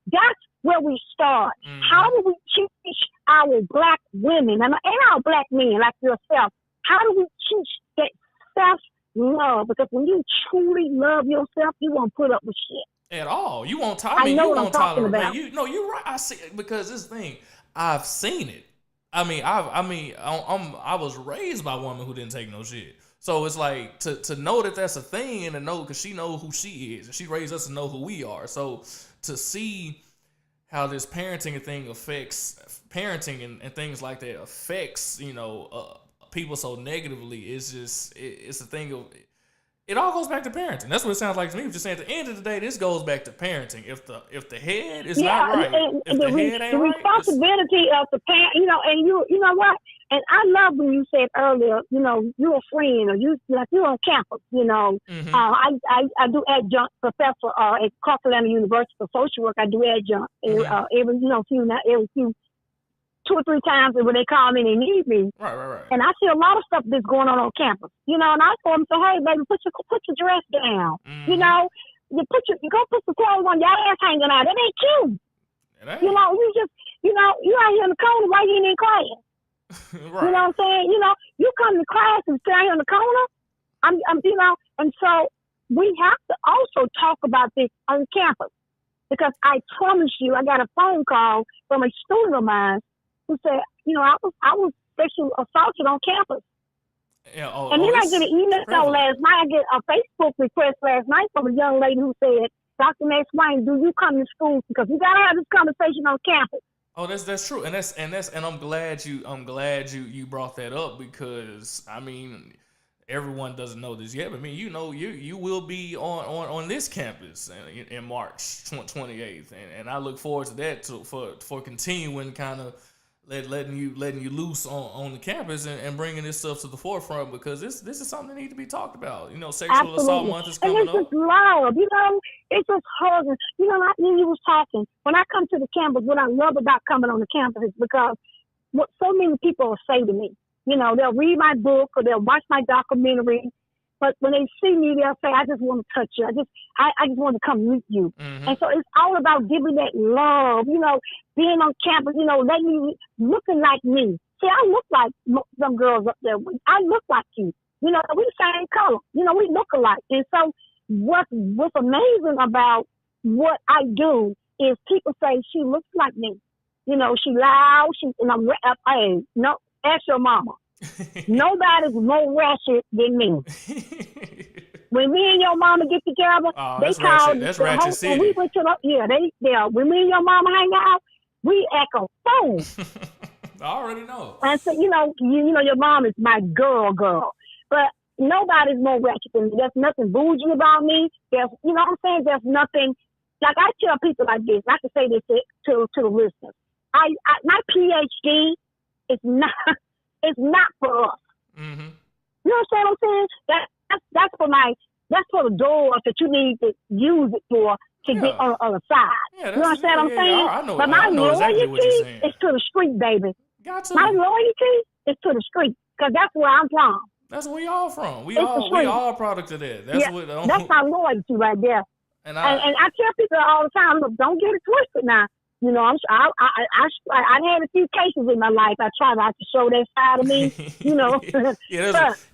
Speaker 2: that's where we start. How do we teach our black women and our black men like yourself? How do we teach that self-love? Because when you truly love yourself, you won't put up with shit.
Speaker 1: At all. You won't tolerate.
Speaker 2: I know what I'm talking about.
Speaker 1: You're right. I see it because this thing, I've seen it. I was raised by a woman who didn't take no shit. So it's like to know that that's a thing and to know because she knows who she is and she raised us to know who we are. So to see how this parenting thing affects parenting and things like that affects people so negatively is just it's a thing of it all goes back to parenting. That's what it sounds like to me. Just saying, at the end of the day, this goes back to parenting. If the head is not right, if the head ain't
Speaker 2: the
Speaker 1: right,
Speaker 2: responsibility of the parent, and you know what? And I love when you said earlier, you're a friend or you're on campus.
Speaker 1: mm-hmm.
Speaker 2: I do adjunct professor at Clarksville University for social work. I do adjunct every few 2 or 3 times when they call me and they need me.
Speaker 1: Right.
Speaker 2: And I see a lot of stuff that's going on campus. And I told them, hey, baby, put your dress down.
Speaker 1: Mm-hmm.
Speaker 2: You go put some clothes on, your ass hanging out. That ain't cute.
Speaker 1: It ain't.
Speaker 2: You out here in the corner, why you ain't in class?
Speaker 1: Right.
Speaker 2: You know what I'm saying? You come to class and stay out here in the corner. And so we have to also talk about this on campus. Because I promise you, I got a phone call from a student of mine who said, I was sexually assaulted on campus.
Speaker 1: Yeah,
Speaker 2: and then I get an email last night. I get a Facebook request last night from a young lady who said, Dr. Max Wayne, do you come to school? Because we gotta have this conversation on campus.
Speaker 1: Oh, that's true, and I'm glad you brought that up because everyone doesn't know this yet, but you will be on this campus in March 28th, and I look forward to that for continuing kind of letting you loose on the campus and bringing this stuff to the forefront because this is something that needs to be talked about. Sexual assault month is coming up.
Speaker 2: And it's just love, it's just hugging. Like when you was talking, when I come to the campus, what I love about coming on the campus is because what so many people will say to me, they'll read my book or they'll watch my documentary, but when they see me, they'll say, I just want to touch you. I just want to come meet you.
Speaker 1: Mm-hmm. And
Speaker 2: so it's all about giving that love, being on campus, letting you, looking like me. See, I look like some girls up there. I look like you. We the same color. We look alike. And so what's amazing about what I do is people say, she looks like me. She loud. And I'm, hey, no, ask your mama. Nobody's more ratchet than me. When me and your mama get together, they call
Speaker 1: that's ratchet city.
Speaker 2: We went to when me and your mama hang out, we act a fool.
Speaker 1: I already know.
Speaker 2: And so your mom is my girl, but nobody's more ratchet than me. There's nothing bougie about me. There's what I'm saying. There's nothing like I tell people like this. I can say this to the listeners. I my PhD is not. It's not for us.
Speaker 1: Mm-hmm.
Speaker 2: You know what I'm saying? That's for the doors that you need to use it for to get on the side.
Speaker 1: Yeah,
Speaker 2: you know what I'm saying?
Speaker 1: I know,
Speaker 2: but my
Speaker 1: loyalty
Speaker 2: is to the street, baby.
Speaker 1: Got to.
Speaker 2: My loyalty is to the street because that's where I'm from.
Speaker 1: That's where we all from. We all a product of that.
Speaker 2: That's my loyalty right there. And I tell people all the time, look, don't get it twisted now. I had a few cases in my life. I try not to show that side of me,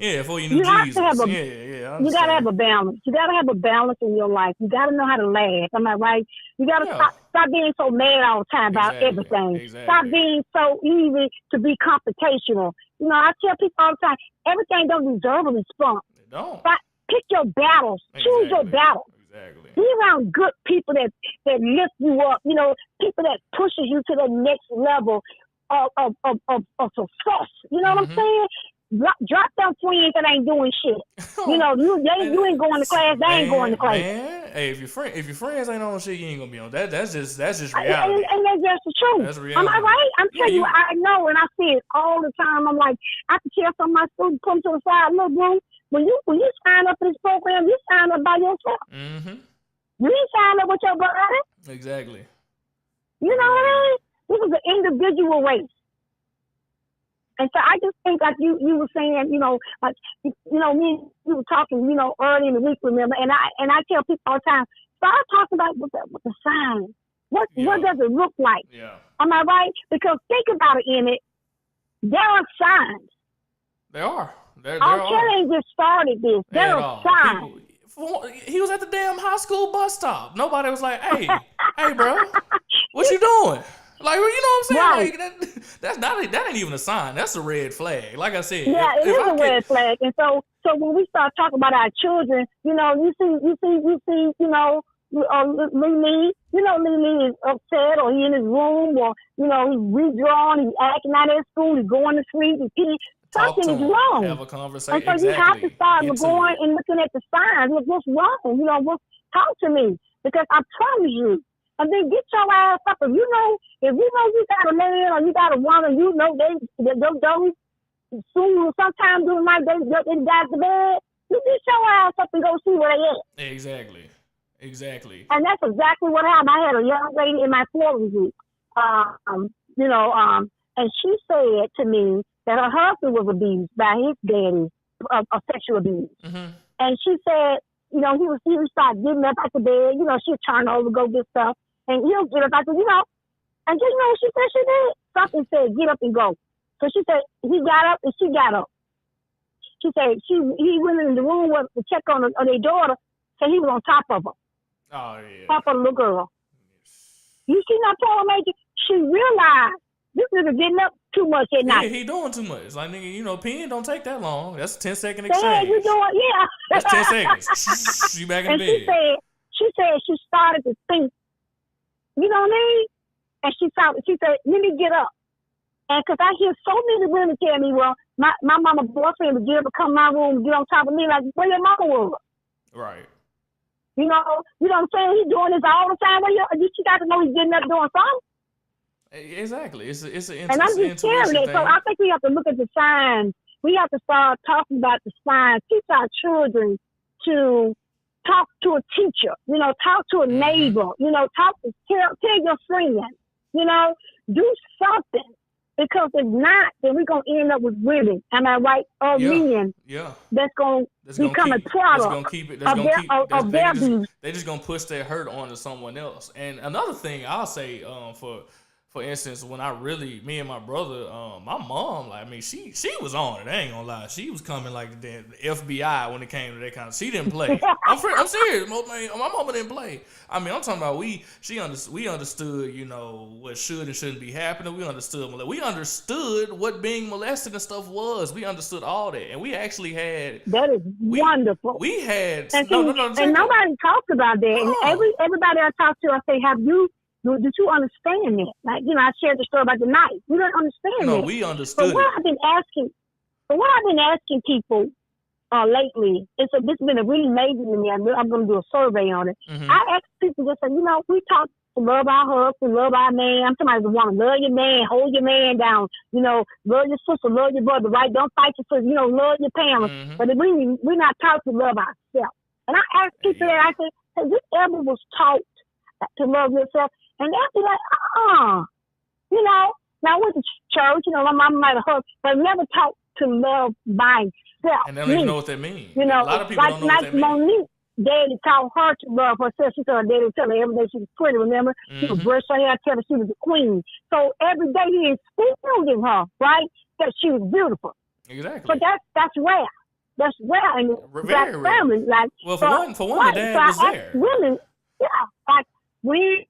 Speaker 1: before you knew Jesus.
Speaker 2: You gotta have a balance. You gotta have a balance in your life. You gotta know how to laugh. Am I right? You gotta stop being so mad all the time about everything.
Speaker 1: Exactly.
Speaker 2: Stop being so easy to be confrontational. I tell people all the time, everything don't deserve a response.
Speaker 1: It don't.
Speaker 2: But pick your battles. Choose your battles.
Speaker 1: Exactly.
Speaker 2: Be around good people that lift you up, people that pushes you to the next level of success. You know what I'm saying? Drop them friends that ain't doing shit. You ain't going to class, they ain't going to class.
Speaker 1: Man, hey, if your friends ain't on shit, you ain't gonna be on that. That's just reality.
Speaker 2: And that's just the truth.
Speaker 1: That's reality.
Speaker 2: Am I right? I'm telling you, I know, and I see it all the time. I'm like, I can tell some of my students come to the side, look, bro. When you sign up for this program, you sign up by yourself.
Speaker 1: Mm-hmm.
Speaker 2: You didn't sign up with your brother.
Speaker 1: Exactly.
Speaker 2: You know what I mean? This is an individual race. And so I just think like you were saying, me, we were talking, early in the week, remember? And I tell people all the time, start talking about what the sign. What does it look like?
Speaker 1: Yeah.
Speaker 2: Am I right? Because think about it, in it, there are signs.
Speaker 1: There are.
Speaker 2: Our challenge just started this. There are signs.
Speaker 1: He was at the damn high school bus stop. Nobody was like, hey, bro, what you doing? Like, you know what I'm saying?
Speaker 2: Right.
Speaker 1: Like, that ain't even a sign. That's a red flag. Like I said,
Speaker 2: Yeah, it is a red flag. And so when we start talking about our children, you see, Lily, Lily is upset, or he in his room, or he's withdrawn, he's acting out at school, he's going to sleep, he's peeing. Something is wrong.
Speaker 1: Have a conversation.
Speaker 2: And so you have to start going and looking at the signs. Look, what's wrong? Talk to me, because I promise you. And then get your ass up. If you know you got a man or you got a woman, those soon sometime during the night they got to bed. You get your ass up and go see where they at.
Speaker 1: Exactly.
Speaker 2: And that's exactly what happened. I had a young lady in my forward group, and she said to me that her husband was abused by his daddy of sexual abuse.
Speaker 1: Mm-hmm.
Speaker 2: And she said, he would start getting up out the bed. She'd turn over, go get stuff, and he'll get up out the, and just what she said she did. Something said, get up and go. So she said he got up and she got up. She said he went in the room to check on their daughter, so he was on top of her.
Speaker 1: Oh yeah.
Speaker 2: Top of the little girl. You see that poor major? She realized this nigga getting up too much at night.
Speaker 1: Yeah, he doing too much. Like, nigga, peeing don't take that long. That's a 10-second
Speaker 2: exchange.
Speaker 1: Yeah,
Speaker 2: you doing? Yeah.
Speaker 1: That's 10 seconds. You back in the bed.
Speaker 2: She said she started to think, you know what I mean? And she said, let me get up. And because I hear so many women tell me, well, my mama boyfriend would get up and come in my room and get on top of me like, where your mama was?
Speaker 1: Right.
Speaker 2: You know what I'm saying? He's doing this all the time. She got to know he's getting up doing something.
Speaker 1: Exactly. It's an
Speaker 2: and I'm just sharing it. So I think we have to look at the signs. We have to start talking about the signs. Teach our children to talk to a teacher. Talk to a neighbor. Tell your friend. Do something. Because if not, then we're going to end up with women. Am I right? Or men.
Speaker 1: Yeah.
Speaker 2: That's going to become a product of their abuse.
Speaker 1: They're just going to push their hurt onto someone else. And another thing I'll say, for instance, when me and my brother, my mom, she was on it. I ain't gonna lie. She was coming like the FBI when it came to that kind of. She didn't play. I'm serious. My mama didn't play. I'm talking about we understood, what should and shouldn't be happening. We understood what being molested and stuff was. We understood all that, and we actually had.
Speaker 2: That is wonderful.
Speaker 1: We had
Speaker 2: and nobody talks about that.
Speaker 1: Oh.
Speaker 2: And everybody I talk to, I say, did you understand that? Like, I shared the story about the knife. We don't understand that.
Speaker 1: No, we understood.
Speaker 2: But what I've been asking people lately, this has been a really major to me. I'm going to do a survey on it.
Speaker 1: Mm-hmm.
Speaker 2: I ask people just say, we talk to love our husband, love our man. I'm somebody who want to love your man, hold your man down. Love your sister, love your brother, right? Don't fight your sister. Love your parents.
Speaker 1: Mm-hmm.
Speaker 2: But we're not taught to love ourselves. And I ask people that, I say, hey, this ever was taught to love yourself? And they'll be like, Now I went to church, my mama might have heard, but never taught to love myself.
Speaker 1: And they don't even know what that means. A lot of people don't know what that means.
Speaker 2: Monique, daddy taught her to love herself. She told her daddy tell her every day she was pretty, remember?
Speaker 1: Mm-hmm.
Speaker 2: She would brush her hair, tell her she was a queen. So every day he instilled in her, right, that she was beautiful.
Speaker 1: Exactly.
Speaker 2: So that's rare. That's rare in the black family. Like,
Speaker 1: well, for one, the dad was there.
Speaker 2: Women, like we.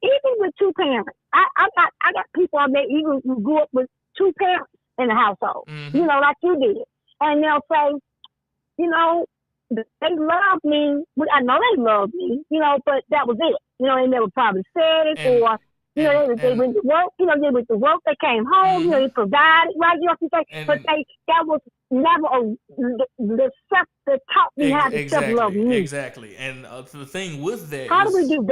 Speaker 2: Even with two parents, I got people on there even who grew up with two parents in the household,
Speaker 1: mm-hmm.
Speaker 2: Like you did. And they'll say, they love me. I know they love me, but that was it. They never probably said it they went to work, they went to work, they came home,
Speaker 1: mm-hmm.
Speaker 2: They provided, right? But that was never the stuff that taught me how to self-love me.
Speaker 1: Exactly. And the thing with that
Speaker 2: how do we do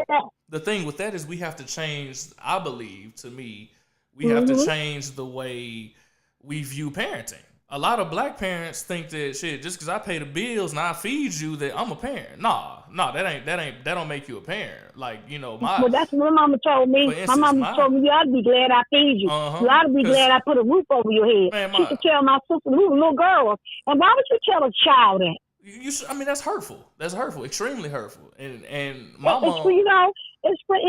Speaker 2: that?
Speaker 1: The thing with that is we have to change, I believe, to me, we
Speaker 2: mm-hmm.
Speaker 1: have to change the way we view parenting. A lot of black parents think that shit, just because I pay the bills and I feed you, that I'm a parent. Nah, that don't make you a parent. Like,
Speaker 2: well, that's what my mama told me.
Speaker 1: Instance,
Speaker 2: my mama told me, you ought to be glad I feed you.
Speaker 1: Uh-huh,
Speaker 2: You ought to be glad I put a roof over your head.
Speaker 1: Man,
Speaker 2: she could tell my sister, who was little girls. And why would you tell a child that?
Speaker 1: That's hurtful. That's hurtful, extremely hurtful. And my mom,
Speaker 2: it's like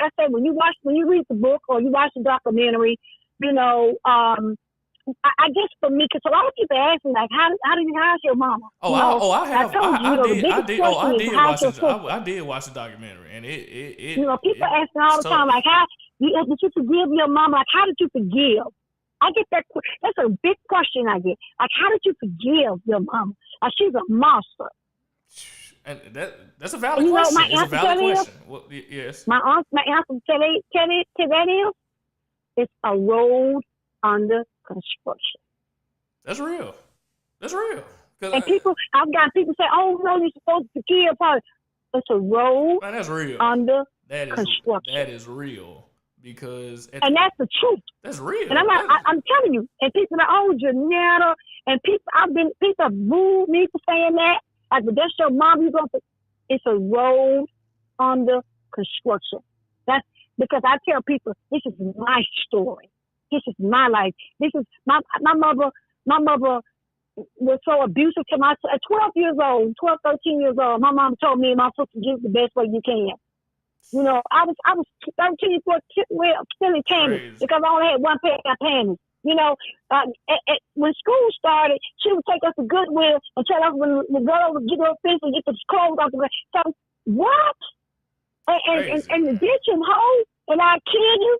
Speaker 2: I said, when you read the book or you watch the documentary, I guess for me, because a lot of people ask me like, how's your mama?
Speaker 1: Oh,
Speaker 2: You know,
Speaker 1: I
Speaker 2: I
Speaker 1: have,
Speaker 2: told you, you know, the
Speaker 1: I
Speaker 2: biggest
Speaker 1: did. Oh,
Speaker 2: question
Speaker 1: I
Speaker 2: is
Speaker 1: did
Speaker 2: how's
Speaker 1: watch
Speaker 2: your
Speaker 1: it.
Speaker 2: sister?
Speaker 1: I did watch the documentary, and
Speaker 2: You know, people ask me all
Speaker 1: it's
Speaker 2: the time
Speaker 1: tough.
Speaker 2: like, how did you forgive your mama? Like, how did you forgive? I get that. That's a big question I get. Like, how did you forgive your mama? Like, she's a monster.
Speaker 1: And that's a valid
Speaker 2: And you know,
Speaker 1: question.
Speaker 2: my
Speaker 1: It's a
Speaker 2: answer to
Speaker 1: valid
Speaker 2: that is,
Speaker 1: question. Well, yes,
Speaker 2: my answer to that is, it's a road under construction.
Speaker 1: that's real. That's real. Cause
Speaker 2: And people, I've got people say, "Oh no, you're supposed to forgive her." It's a road
Speaker 1: man, that's real.
Speaker 2: under
Speaker 1: That
Speaker 2: construction,
Speaker 1: is real because
Speaker 2: and that's the truth.
Speaker 1: that's real.
Speaker 2: And I'm telling you. And people are, "Oh, Janetta," and people have booed me for saying that. Like, but that's your mom. You going to? It's a road under construction. That's because I tell people this is my story. This is my life. This is my mother. My mother was so abusive to my at 12 years old, 12, 13 years old. My mom told me and my sister, "Do the best way you can." You know, I was 13 for silly panties because I only had one pair of panties. You know, when school started, she would take us to Goodwill and tell us when the girl would get her fence and get the clothes off the ground. So what? And the ditch and hoe and I kill you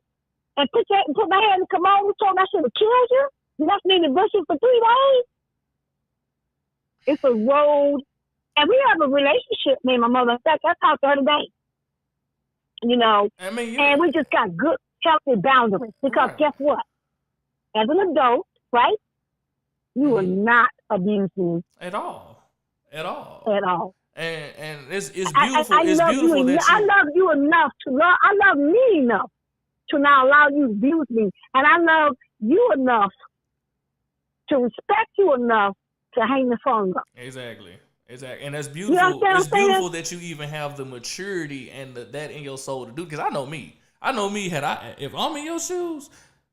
Speaker 2: and put my hand in the commode and told me I should have killed you. You left me in the bushes for 3 days. It's a road, and we have a relationship, me and my mother. In fact, I talked to her today. You know,
Speaker 1: I mean,
Speaker 2: and we just got good, healthy boundaries. Because guess what? As an adult, right, you are not abusing
Speaker 1: at all.
Speaker 2: At all.
Speaker 1: And it's beautiful. It's beautiful that
Speaker 2: I love you enough to love. I love me enough to not allow you to abuse me, and I love you enough to respect you enough to hang the phone up.
Speaker 1: Exactly, and that's beautiful.
Speaker 2: You know
Speaker 1: it's beautiful that you even have the maturity and that in your soul to do. Because I know me. If I'm in your shoes,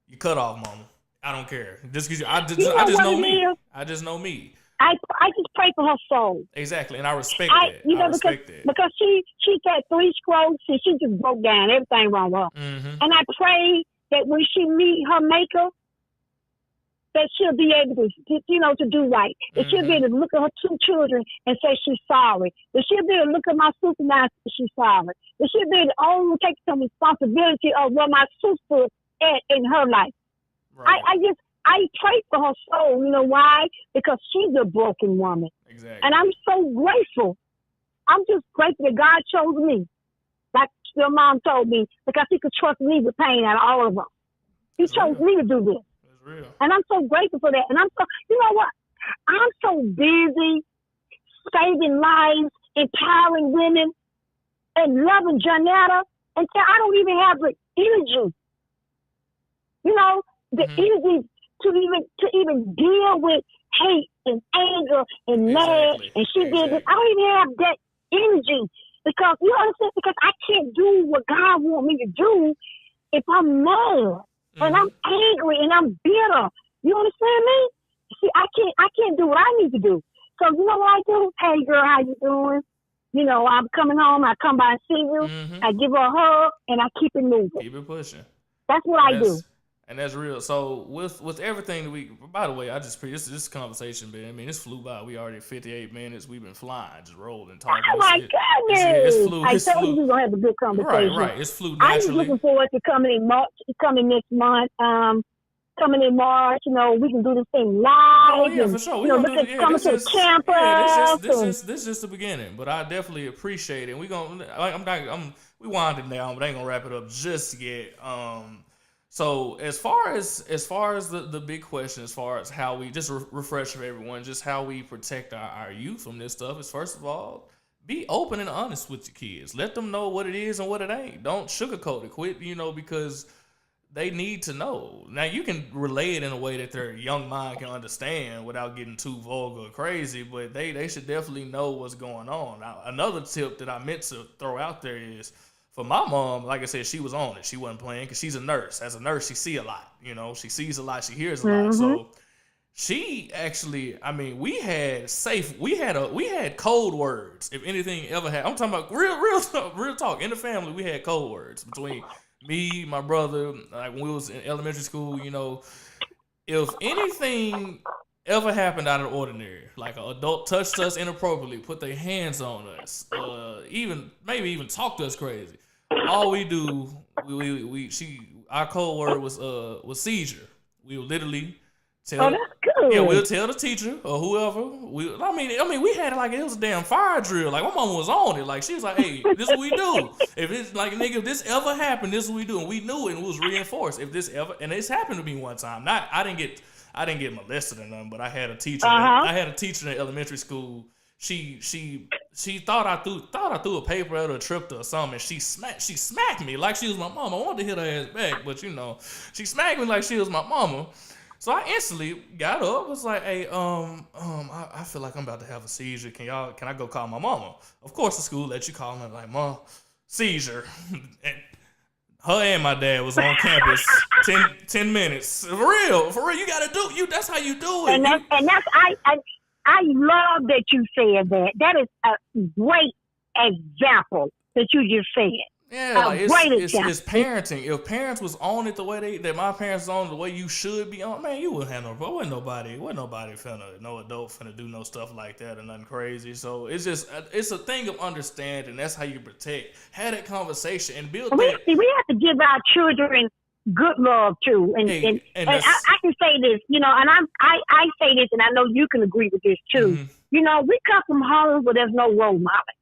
Speaker 1: you cut off, mama. I don't care. Just because I just know me. I just know me.
Speaker 2: I just pray for her soul.
Speaker 1: Exactly, and I respect that.
Speaker 2: You know,
Speaker 1: I respect that.
Speaker 2: Because she got 3 strokes and she just broke down. Everything wrong with her.
Speaker 1: Mm-hmm.
Speaker 2: And I pray that when she meet her maker, that she'll be able to, to do right. That she'll be able to look at her 2 children and say she's sorry. That she'll be able to look at my sister now and say she's sorry. That she'll be able to own, take some responsibility of what my sister at in her life. Right. I pray for her soul. You know why? Because she's a broken woman.
Speaker 1: Exactly.
Speaker 2: And I'm so grateful. I'm just grateful that God chose me. Like your mom told me, because he could trust me with pain out of all of us. He chose me to do this.
Speaker 1: That's real. And
Speaker 2: I'm so grateful for that. And you know what? I'm so busy saving lives, empowering women, and loving Janetta until I don't even have the energy. You know, the energy to even deal with hate and anger and mad and she did this. I don't even have that energy because you understand, because I can't do what God wants me to do if I'm mad and I'm angry and I'm bitter. You understand me? See, I can't do what I need to do. So you know what I do? Hey girl, how you doing? You know, I'm coming home, I come by and see you, I give her a hug and I keep it moving.
Speaker 1: Keep it pushing.
Speaker 2: That's what I do.
Speaker 1: And that's real. So with everything that by the way, this conversation, man. I mean, this flew by. We already 58 minutes. We've been flying, just rolling, talking.
Speaker 2: Oh my goodness! I told you we're gonna have a good conversation.
Speaker 1: Right. It's flew naturally.
Speaker 2: I'm just looking forward to coming in March. Coming next month. Coming in March. You know, we can do this thing live.
Speaker 1: Oh yeah, for sure.
Speaker 2: Coming to the campus.
Speaker 1: Yeah, this is just the beginning. But I definitely appreciate it. We winding down, but I ain't gonna wrap it up just yet. So as far as the big question, as far as how we just refresh for everyone, just how we protect our youth from this stuff is, first of all, be open and honest with your kids. Let them know what it is and what it ain't. Don't sugarcoat it. Quit, because they need to know. Now you can relay it in a way that their young mind can understand without getting too vulgar or crazy, but they should definitely know what's going on. Now, another tip that I meant to throw out there is, for my mom, like I said, she was on it. She wasn't playing because she's a nurse. As a nurse, she see a lot. She sees a lot. She hears a lot. So she actually, I mean, we had code words. If anything ever had, I'm talking about real talk. In the family, we had code words between me, my brother. Like when we was in elementary school, if anything ever happened out of the ordinary, like an adult touched us inappropriately, put their hands on us, maybe even talked to us crazy, all we do, our code word was seizure. We would literally
Speaker 2: Oh,
Speaker 1: tell,
Speaker 2: that's
Speaker 1: yeah,
Speaker 2: good.
Speaker 1: we'll tell the teacher or whoever. We had it like it was a damn fire drill. Like my mama was on it. Like she was like, "Hey, this is what we do. If it's like nigga, if this ever happened, this is what we do." And we knew it, and it was reinforced. If this ever, and this happened to me one time. Not, I didn't get molested or nothing, but I had a teacher.
Speaker 2: Uh-huh.
Speaker 1: I had a teacher in elementary school. She thought I threw a paper at her, tripped her or something, and she smacked me like she was my mama. I wanted to hit her ass back, but she smacked me like she was my mama. So I instantly got up, was like, "Hey, I feel like I'm about to have a seizure. Can I go call my mama?" Of course, the school let you call her. Like, "Mom, seizure." And her and my dad was on campus 10 minutes. For real, you gotta do. That's how you do it.
Speaker 2: I love that you said that. That is a great example that you just said.
Speaker 1: Yeah, like it's parenting. If parents was on it the way that my parents was on it, the way you should be on, man, you wouldn't have wasn't nobody no adult finna do no stuff like that or nothing crazy. So it's a thing of understanding. That's how you protect. Have that conversation and build.
Speaker 2: We have to give our children good love too, and I can say this, and I say this, and I know you can agree with this too. Mm-hmm. We come from homes where there's no role model.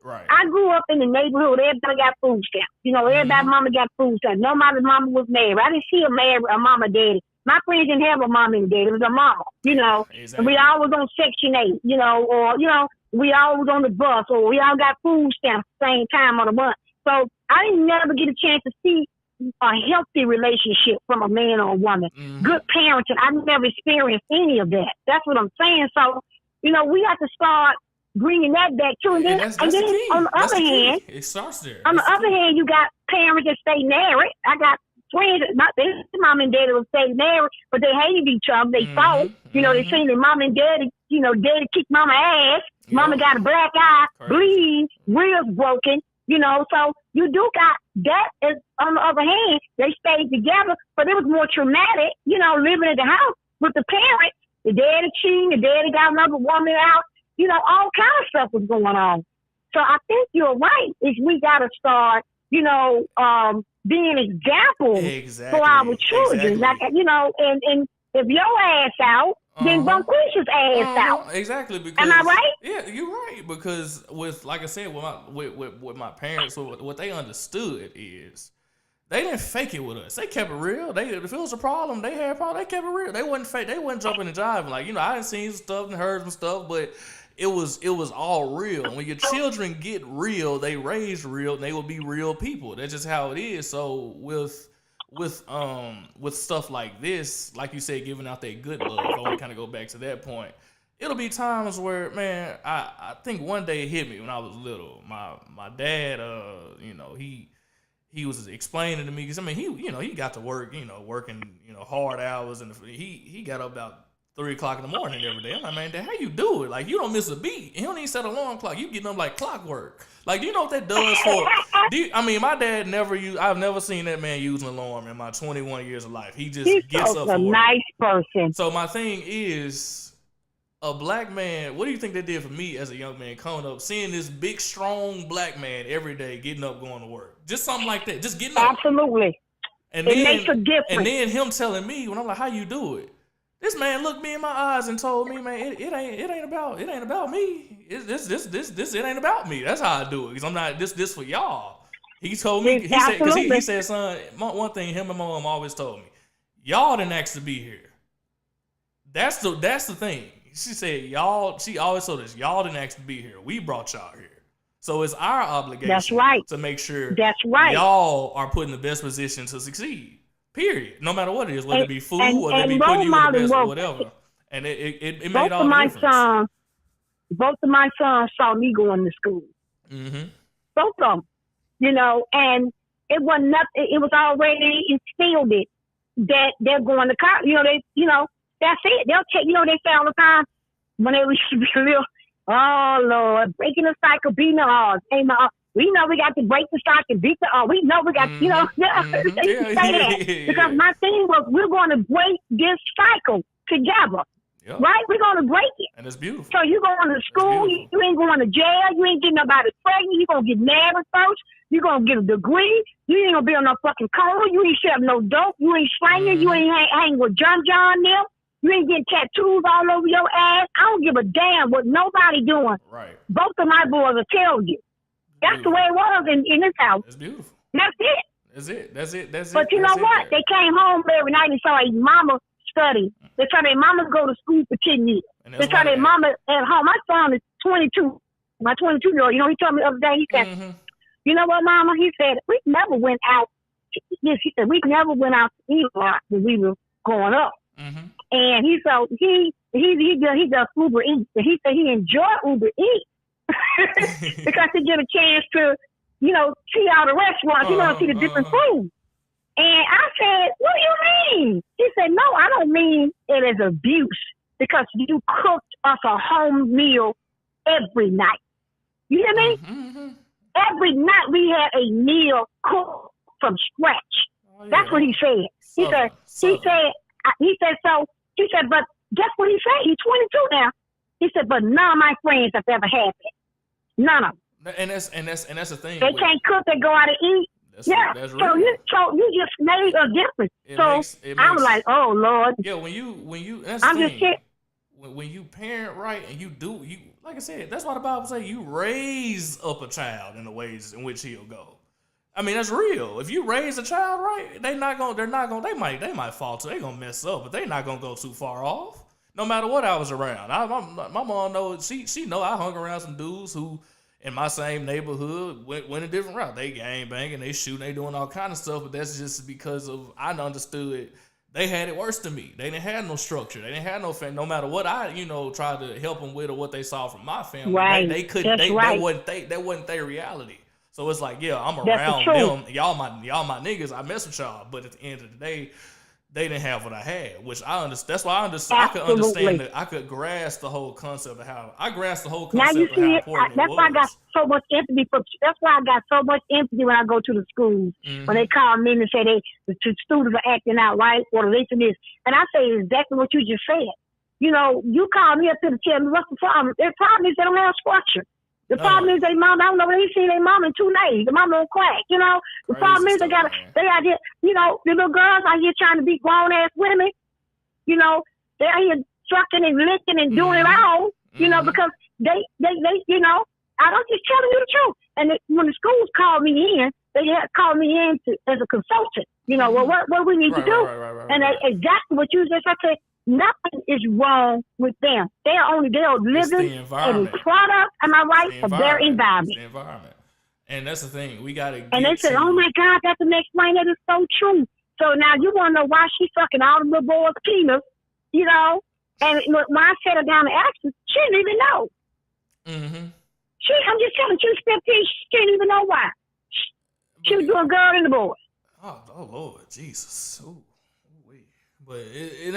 Speaker 1: Right.
Speaker 2: I grew up in the neighborhood. Everybody got food stamps. Everybody's mama got food stamps. Nobody's mama was married. I didn't see a mama daddy. My friends didn't have a mama and daddy. It was a mama.
Speaker 1: Exactly.
Speaker 2: And we all was on Section 8. Or we all was on the bus, or we all got food stamps at the same time of the month. So I didn't never get a chance to see a healthy relationship from a man or a woman. Mm-hmm. Good parenting. I never experienced any of that. That's what I'm saying. So, we have to start bringing that back too. And then, on the other hand,
Speaker 1: it starts there.
Speaker 2: On the other hand, you got parents that stay married. I got friends that mom and daddy would stay married, but they hated each other. They fought. They seen their mom and daddy, daddy kicked mama ass. Yep. Mama got a black eye, bleed, ribs broken. So you do got that. Is, on the other hand, they stayed together, but it was more traumatic, living at the house with the parents. The daddy cheating, the daddy got another woman out, all kind of stuff was going on. So I think you're right. Is we got to start, being examples for our children. Exactly. Like, and if your ass out, then don't push his ass out.
Speaker 1: Exactly. Because,
Speaker 2: am I right?
Speaker 1: Yeah, you're right. Because like I said, with my parents, what they understood is they didn't fake it with us. They kept it real. If it was a problem, they had a problem. They kept it real. They wasn't fake. They wasn't jumping and jiving. Like, I done seen stuff and heard some stuff, but it was all real. And when your children get real, they raise real, and they will be real people. That's just how it is. So with stuff like this, like you said, giving out that good love, I want to kind of go back to that point. It'll be times where, man, I think one day it hit me when I was little. My dad, he was explaining to me, because he got to work, working hard hours, and he got up about 3:00 in the morning every day. I'm like, man, Dad, how you do it? Like, you don't miss a beat. And he don't even set an alarm clock. You getting up like clockwork. Like, do you know what that does for? My dad I've never seen that man use an alarm in my 21 years of life. He just gets up. He's a
Speaker 2: nice person.
Speaker 1: So my thing is, a black man, what do you think they did for me as a young man coming up, seeing this big, strong black man every day getting up, going to work? Just something like that. Just getting up.
Speaker 2: Absolutely.
Speaker 1: And
Speaker 2: it makes a difference.
Speaker 1: And then him telling me, when I'm like, how you do it? This man looked me in my eyes and told me, man, it ain't about me. It ain't about me. That's how I do it. Because I'm not this for y'all. He told me, he said, son, one thing him and my mom always told me, y'all didn't ask to be here. That's the thing. She said, she always told us, y'all didn't ask to be here. We brought y'all here. So it's our obligation to make sure y'all are put in the best position to succeed. Period. No matter what it is, whether it be food or whether it be putting you in the best or whatever. And it made all the difference.
Speaker 2: Both of my sons saw me going to school.
Speaker 1: Mm-hmm.
Speaker 2: Both of them. And it wasn't nothing. It was already instilled that they're going to college. That's it. They'll take, they say all the time when they used to be real, oh Lord, breaking the cycle, beating the odds. We know we got to break the stock and beat the. We know we got.
Speaker 1: Mm-hmm.
Speaker 2: They used to say that because my thing was we're going to break this cycle together.
Speaker 1: Yep.
Speaker 2: Right? We're going to break it.
Speaker 1: And it's beautiful.
Speaker 2: So you going to school, you ain't going to jail, you ain't getting nobody pregnant, you going to get married first, you going to get a degree, you ain't going to be on no fucking corner, you ain't selling no dope, you ain't slanging, you ain't hanging with John them, you ain't getting tattoos all over your ass. I don't give a damn what nobody doing.
Speaker 1: Right.
Speaker 2: Both of my boys will tell you. That's the way it was in this house.
Speaker 1: It's beautiful.
Speaker 2: That's it.
Speaker 1: That's it.
Speaker 2: But you know what? They came home every night and saw a mama study. They saw their mama go to school for 10 years. They saw their mama at home. My son is 22. My 22-year-old, he told me the other day, he said, you know what, Mama? He said, we never went out. He said, we never went out to eat a lot when we were growing up. And he does Uber Eats. And he said he enjoyed Uber Eats because he get a chance to, see all the restaurants, see the different food. And I said, what do you mean? He said, no, I don't mean it as abuse because you cooked us a home meal every night. You hear me? Every night we had a meal cooked from scratch. That's what he said. He said, but guess what he said? He's 22 now. He said, but none of my friends have ever had that. None of them.
Speaker 1: And that's the thing.
Speaker 2: They can't cook, they go out and eat.
Speaker 1: That's
Speaker 2: so you just made a difference. I'm like, oh Lord.
Speaker 1: Yeah, when you that's the thing. When you parent right and you like I said, that's why the Bible say you raise up a child in the ways in which he'll go. I mean, that's real. If you raise a child right, they might fall too. They're gonna mess up, but they're not gonna go too far off. No matter what I was around. My mom knows she know I hung around some dudes who in my same neighborhood went a different route. They gang banging, they shooting, they doing all kind of stuff, but that's just because of I understood they had it worse than me. They didn't have no structure. They didn't have no family. No matter what I, tried to help them with or what they saw from my family,
Speaker 2: right.
Speaker 1: they couldn't. That wasn't their reality. So it's like, yeah, I'm around them. Y'all my niggas. I mess with y'all, but at the end of the day, they didn't have what I had, which I understand. That's why I understand.
Speaker 2: Absolutely.
Speaker 1: I could understand that. I could grasp the whole concept of how important
Speaker 2: now you see it. That's why I got so much empathy That's why I got so much empathy when I go to the schools when they call me and say the students are acting out right or this and this, and I say exactly what you just said. You call me up to tell me what's the problem. The problem is they don't have structure. The problem is they mom. I don't know. They ain't seen their mom in 2 days. The mom don't crack. The problem is they out here. The little girls out here trying to be grown ass women. They're out here sucking and licking and doing it all. Because they. I'm just telling you the truth. And when the schools called me in, they had called me in as a consultant. Well, what we need to do. And exactly what you just said. Nothing is wrong with them. They're living in a product, am I right, of their environment.
Speaker 1: The environment. And that's the thing. We got to
Speaker 2: And they said, oh, my God, that's the next line. That is so true. So now you want to know why she's sucking all the little boys' penis, And when I sat her down and asked her, she didn't even know. I'm just telling you, she was 15. She didn't even know why. She was doing girl and the boy.
Speaker 1: Oh, Lord, Jesus. Ooh. But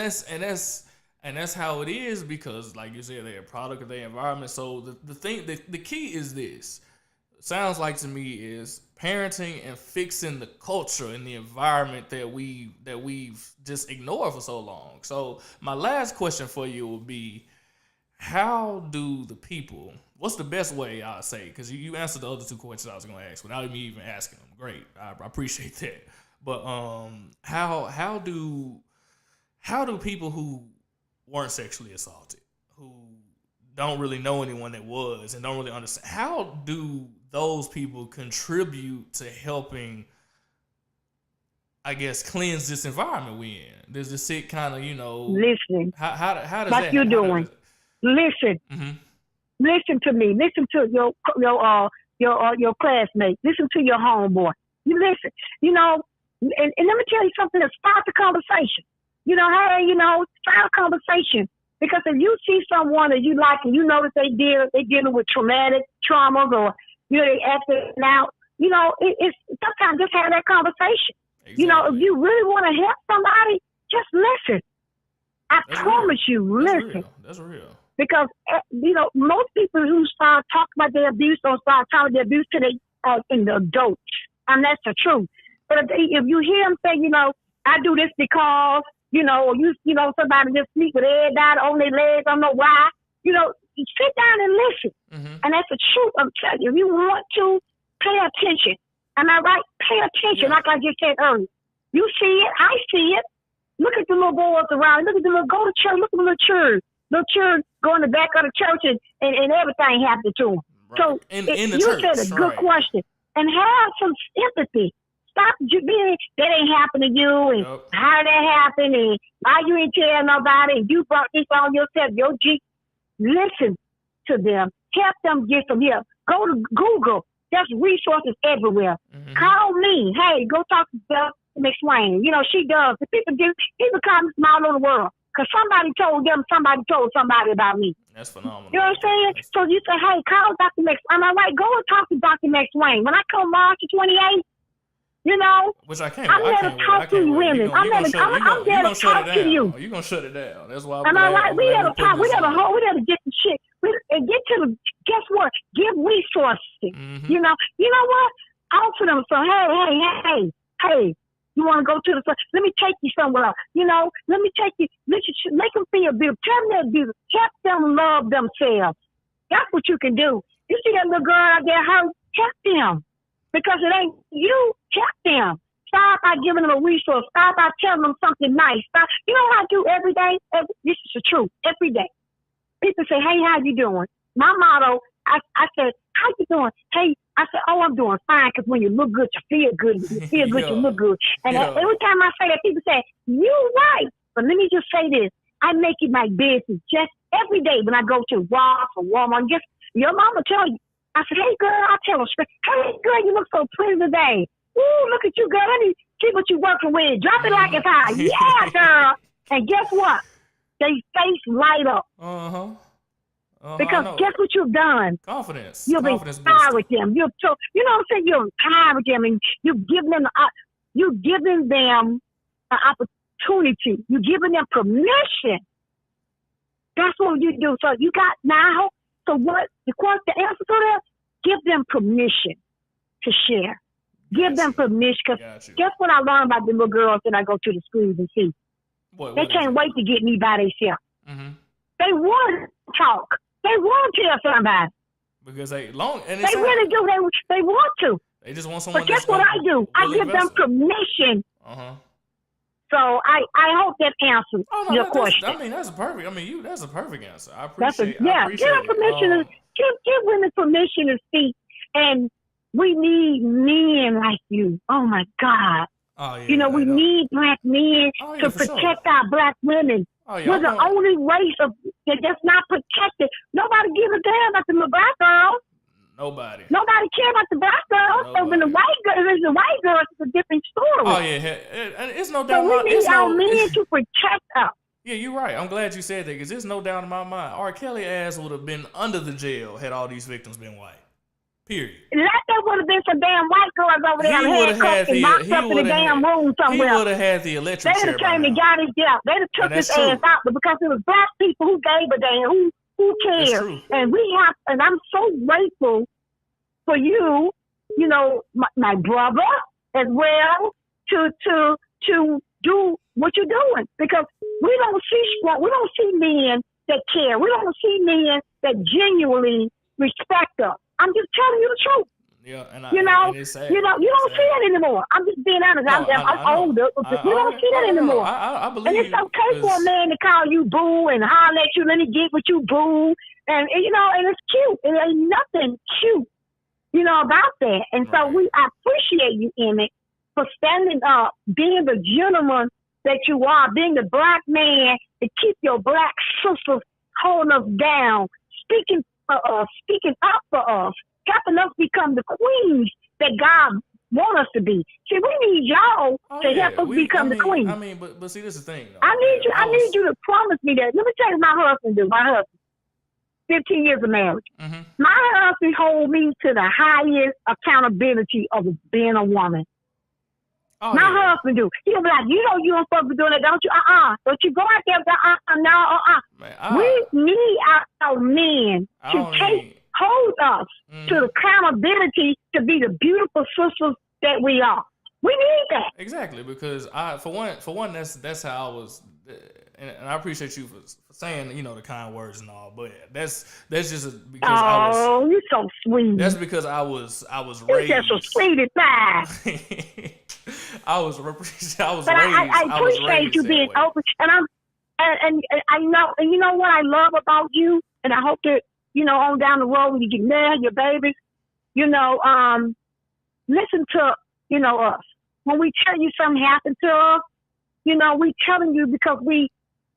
Speaker 1: that's how it is because, like you said, they're a product of their environment. So the key is this. Sounds like to me is parenting and fixing the culture and the environment that we've just ignored for so long. So my last question for you would be, how do the people? What's the best way I'll say? Because you answered the other 2 questions I was going to ask without me even asking them. Great, I appreciate that. But how do people who weren't sexually assaulted, who don't really know anyone that was and don't really understand, how do those people contribute to helping, I guess, cleanse this environment we're in? There's this sick kind of,
Speaker 2: listening.
Speaker 1: How does
Speaker 2: like
Speaker 1: that?
Speaker 2: You're doing. Listen. Listen to me. Listen to your classmates. Listen to your homeboy. You listen. And let me tell you something that starts the conversation. Start a conversation. Because if you see someone that you like and you know that they're dealing with traumatic traumas or, they acting out, it's sometimes just have that conversation. Exactly. If you really want to help somebody, just listen. That's promise
Speaker 1: real.
Speaker 2: You, listen.
Speaker 1: That's real.
Speaker 2: Because, most people who start talking about their abuse don't start talking about their abuse till they in the adults. And that's the truth. But if you hear them say, I do this because, or somebody just sleep with their dad on their legs, I don't know why, sit down and listen.
Speaker 1: Mm-hmm.
Speaker 2: And that's the truth. I'm telling you. If you want to, pay attention. Am I right? Pay attention, like I just said earlier. You see it. I see it. Look at the little boys around. Look at the little, go to church. Look at the little church. Little church go in the back of the church and everything happened to them.
Speaker 1: Right.
Speaker 2: So
Speaker 1: in the
Speaker 2: you
Speaker 1: church,
Speaker 2: said a good question. And have some empathy. Stop being, that ain't happened to you, and how did that happen, and why you ain't tell nobody, and you brought this on yourself, your G. Listen to them. Help them get some help. Go to Google. There's resources everywhere. Mm-hmm. Call me. Hey, go talk to Beth McSwain. She does. The people call me from all over the world. Because somebody told somebody about me.
Speaker 1: That's phenomenal.
Speaker 2: You know what I'm saying? So you say, hey, call Dr. Max. Am I right? Go and talk to Dr. Max Wayne. When I come March 28th,
Speaker 1: which I can't.
Speaker 2: I'm there to talk to you women. I'm there to talk to you.
Speaker 1: You're going to shut it down. That's why
Speaker 2: I'm right. We got to talk. We got to get the shit. And get to the, guess what? Give resources.
Speaker 1: Mm-hmm.
Speaker 2: You know what? Offer them. So, hey. You want to go to the front? Let me take you somewhere. Let me take you. Make them feel beautiful. Tell them they're beautiful. Help them love themselves. That's what you can do. You see that little girl out there hurt? Help them. Because it ain't you. Help them. Start by giving them a resource. Start by telling them something nice. You know what I do every day? This is the truth. Every day. People say, hey, how you doing? My motto, I said, how you doing? Hey, I said, oh, I'm doing fine, because when you look good, you feel good. When you feel good, you look good. And every time I say that, people say, you're right. But let me just say this. I make it my business just every day when I go to Walmart or Walmart. Just, your mama tell you. I said, hey, girl, I tell her straight, hey, girl, you look so pretty today. Ooh, look at you, girl. Let me see what you working with. Drop it like it's hot. Yeah, girl. And guess what? They face light up.
Speaker 1: Uh-huh.
Speaker 2: Because guess what you've done?
Speaker 1: Confidence.
Speaker 2: You've empowered with them. You know what I'm saying? You're empowered with them, and you're giving them an opportunity. You're giving them permission. That's what you do. So you got now. So what? The answer to that? Give them permission to share. Give them permission. Because guess what I learned about the little girls that I go to the schools and see? They can't wait to get me by themselves.
Speaker 1: Mm-hmm.
Speaker 2: They want to talk. They want to tell somebody.
Speaker 1: Because they
Speaker 2: really do. They want to.
Speaker 1: They just want someone.
Speaker 2: But guess what I do? I give them permission.
Speaker 1: Uh-huh.
Speaker 2: So I hope that answers your question.
Speaker 1: That's perfect. That's a perfect answer. I appreciate it.
Speaker 2: Give them permission. Give women permission to speak. And we need men like you. Oh my God.
Speaker 1: Oh, yeah,
Speaker 2: we need black men to protect our black women.
Speaker 1: Oh, yeah,
Speaker 2: We're the only race that's not protected. Nobody gives a damn about the black girls.
Speaker 1: Nobody
Speaker 2: cares about the black girls. So when the white girls, it's a different story.
Speaker 1: Oh yeah, it's no doubt.
Speaker 2: So we need our men to protect us.
Speaker 1: Yeah, you're right. I'm glad you said that, because there's no doubt in my mind. R. Kelly ass would have been under the jail had all these victims been white. Period.
Speaker 2: There would have been some damn white girls over there handcuffed and locked up in a damn room somewhere.
Speaker 1: He would have had the electric chair.
Speaker 2: They'd have came and got his death. They'd have took his ass out, but because it was black people who gave a damn, who cares? And and I'm so grateful for you, my brother as well, to do what you're doing, because we don't see men that care. We don't see men that genuinely respect us. I'm just telling you the truth.
Speaker 1: Yeah, and
Speaker 2: you don't see that anymore. I'm just being honest. I'm older, but we don't see that anymore.
Speaker 1: I believe.
Speaker 2: And it's okay for a man to call you boo and holler at you, let me get with you, boo, and it's cute. It ain't nothing cute, about that. And so I appreciate you, Emmett, for standing up, being the gentleman that you are, being the black man to keep your black sisters holding us down, speaking up for us, helping us become the queens that God wants us to be. See, we need y'all to help us become the queens.
Speaker 1: But see, this is the thing, though.
Speaker 2: I need you to promise me that. Let me tell you what my husband do. My husband, 15 years of marriage. Mm-hmm. My husband hold me to the highest accountability of being a woman. My husband do. He'll be like, you don't supposed to be doing that, don't you? Don't you go out there? No. We need our men to take hold us to the accountability to be the beautiful sisters that we are. We need that.
Speaker 1: Exactly, because for one, that's how I was, and I appreciate you for saying, you know, the kind words and all, but that's just because I was.
Speaker 2: Oh, you're so sweet.
Speaker 1: That's because I was
Speaker 2: You're
Speaker 1: raised.
Speaker 2: just so sweet as pie.
Speaker 1: I was raised.
Speaker 2: I appreciate you being open, and I know, and you know what I love about you, and I hope that, you know, on down the road when you get married, your babies, you know, listen to, you know, us. When we tell you something happened to us, you know, we telling you because we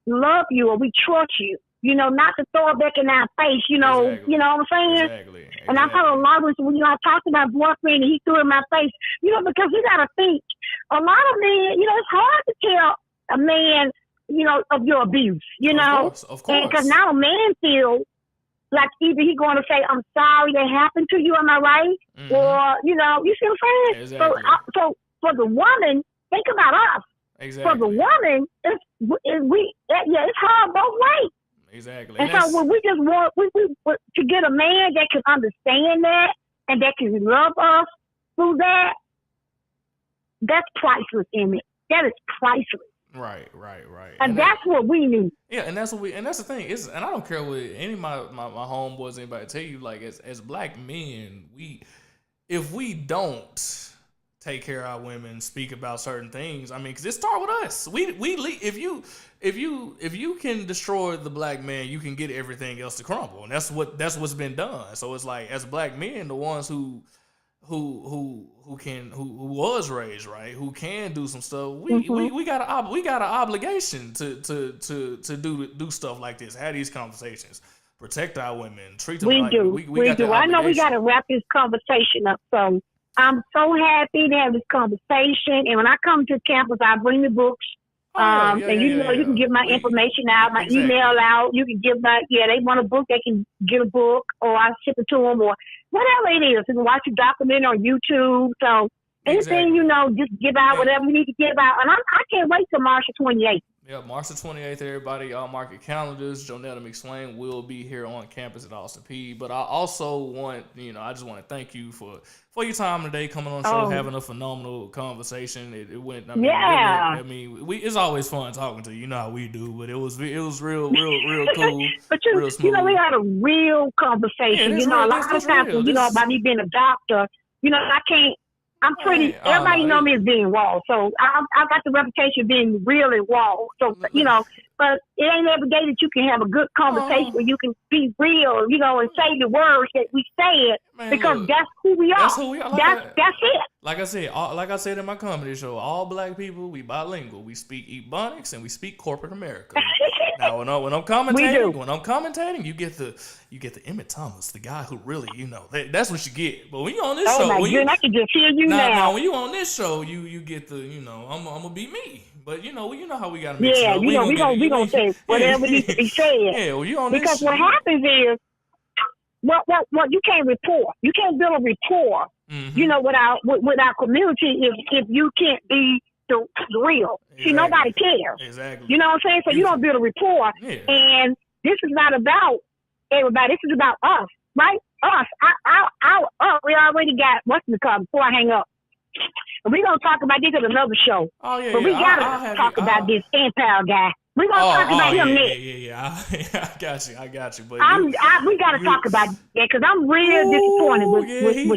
Speaker 2: love you or we trust you, you know, not to throw it back in our face, you know,
Speaker 1: Exactly.
Speaker 2: you know what I'm saying?
Speaker 1: Exactly.
Speaker 2: And I've heard a lot of when, you know, I talked to my boyfriend and he threw it in my face, you know, because you got to think, a lot of men, you know, it's hard to tell a man, you know, of your abuse, you know?
Speaker 1: Of course.
Speaker 2: Because now a man feels like either he's going to say, I'm sorry that happened to you, am I right?
Speaker 1: Mm-hmm.
Speaker 2: Or, you know, you see what I'm saying?
Speaker 1: Exactly.
Speaker 2: So for the woman, think about us.
Speaker 1: Exactly.
Speaker 2: For the woman, it's hard both ways.
Speaker 1: Exactly.
Speaker 2: And so when we just want to get a man that can understand that and that can love us through that, that's priceless in it. That is priceless.
Speaker 1: Right.
Speaker 2: And that's what we need.
Speaker 1: Yeah, and that's the thing. And I don't care what any of my homeboys, anybody tell you, like as black men, if we don't take care of our women, speak about certain things, I mean, because it starts with us. If you can destroy the black man, you can get everything else to crumble, and that's what's been done. So it's like, as black men, the ones who was raised right, who can do some stuff, we got an obligation to do stuff like this, have these conversations, protect our women, treat them like we do.
Speaker 2: I know we got to wrap this conversation up, so I'm so happy to have this conversation. And when I come to campus, I bring the books. You can give my information out, my email out. You can give they want a book, they can get a book, or I ship it to them, or whatever it is. You can watch a documentary on YouTube. So anything, you know, just give out whatever you need to give out. And I can't wait till March 28th.
Speaker 1: Yeah, March the 28th, everybody, y'all mark your calendars. Jonetta McSwain will be here on campus at Austin P. But I also want, I just want to thank you for your time today, coming on the show, having a phenomenal conversation. It went, it's always fun talking to you. You know how we do, but it was real cool.
Speaker 2: But we had a real conversation. A lot of times, by me being a doctor, I can't. Everybody know me as being raw. So I've got the reputation of being really raw. So, but it ain't every day that you can have a good conversation where you can be real, and say the words that we said, because that's who we are. That's who we are. That's it.
Speaker 1: Like I said in my comedy show, all black people, we bilingual. We speak Ebonics and we speak corporate America. Now, when I'm commentating, you get the Emmett Thomas, the guy who really, that's what you get. But when you on this show,
Speaker 2: I can just hear you now.
Speaker 1: When you on this show, you get the, I'm gonna be me. But you know how we gotta mix it up.
Speaker 2: We gonna say whatever needs to be said.
Speaker 1: Yeah, well, you on this
Speaker 2: because what happens is, what you can't rapport. You can't build a rapport. Mm-hmm. With our community if you can't be the real. Exactly. See, nobody cares.
Speaker 1: Exactly.
Speaker 2: You know what I'm saying? So you don't build a rapport. Yeah. And this is not about everybody. This is about us, right? Us. We already got what's in the car before I hang up. We're going to talk about this at another show.
Speaker 1: Oh, yeah,
Speaker 2: but we got to talk about this Empire guy. We're going to talk about him next.
Speaker 1: Yeah. I got you. But
Speaker 2: we got to talk about that because I'm real disappointed with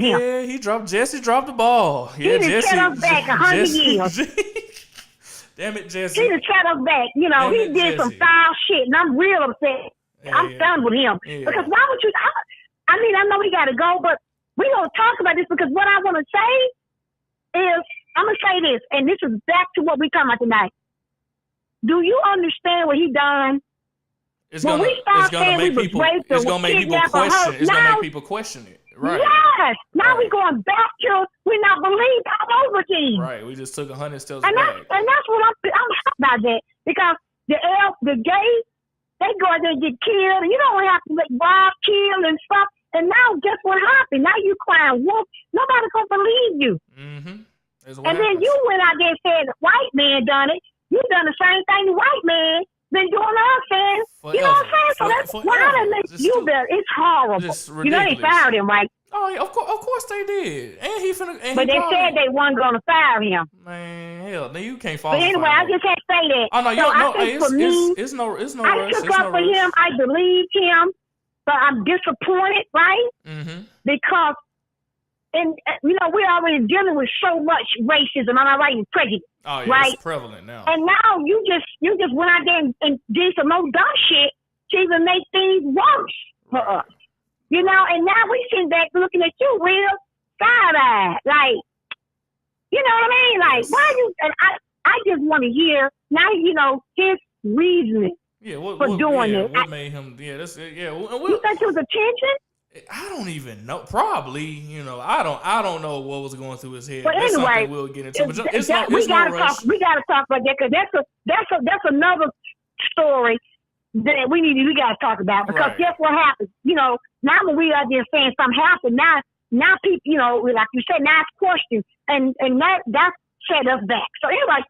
Speaker 2: him.
Speaker 1: Yeah, Jesse dropped the ball.
Speaker 2: Yeah, he just set us back 100 years.
Speaker 1: Damn it, Jesse.
Speaker 2: He just set us back. He did some foul shit, and I'm real upset. I'm done with him. Yeah. Because why would you? I know we got to go, but we're going to talk about this because what I want to say is, I'm going to say this, and this is back to what we're talking about tonight. Do you understand what he done?
Speaker 1: It's going to make people question it. Right.
Speaker 2: Yes. Now we're going back to we not believe all over again.
Speaker 1: Right. We just took 100 steps
Speaker 2: back. And that's what I'm happy about that. Because the gays, they go out there and get killed, and you don't have to let wild kill and stuff. And now guess what happened? Now you crying wolf. Nobody's going to believe you.
Speaker 1: Mm-hmm.
Speaker 2: And then you went out there and said the white man done it. You done the same thing the white man. been doing our thing.
Speaker 1: Forever.
Speaker 2: You know what I'm saying? So that's why they make you better. It's horrible. You know they fired him, right?
Speaker 1: Oh yeah, of course they did. And he finna. And
Speaker 2: but they said they weren't gonna fire him.
Speaker 1: Man, hell, then you can't fall.
Speaker 2: But anyway, I just had to say that.
Speaker 1: Oh no,
Speaker 2: so
Speaker 1: no, it's no
Speaker 2: I
Speaker 1: rush.
Speaker 2: took up for him. I believed him, but I'm disappointed, right?
Speaker 1: Mm-hmm.
Speaker 2: Because, and you know, we're already dealing with so much racism. Am I right? And prejudice.
Speaker 1: Oh yeah,
Speaker 2: right?
Speaker 1: It's prevalent now.
Speaker 2: And now you just went out there and did some more dumb shit to even make things worse for us. You know, and now we sitting back looking at you real side-eyed. Like, you know what I mean? Like, why you, and I just want to hear, now, you know, his reasoning for doing it.
Speaker 1: What made him, you think
Speaker 2: it was attention?
Speaker 1: I don't even know. Probably, you know, I don't know what was going through his head.
Speaker 2: But
Speaker 1: that's
Speaker 2: anyway,
Speaker 1: something we'll get into. But
Speaker 2: we gotta talk about that, because that's another story that we gotta talk about, because guess what happens? You know, now when we are there saying something happened, now people, you know, like you said, now it's questions, and that set us back. So anyway,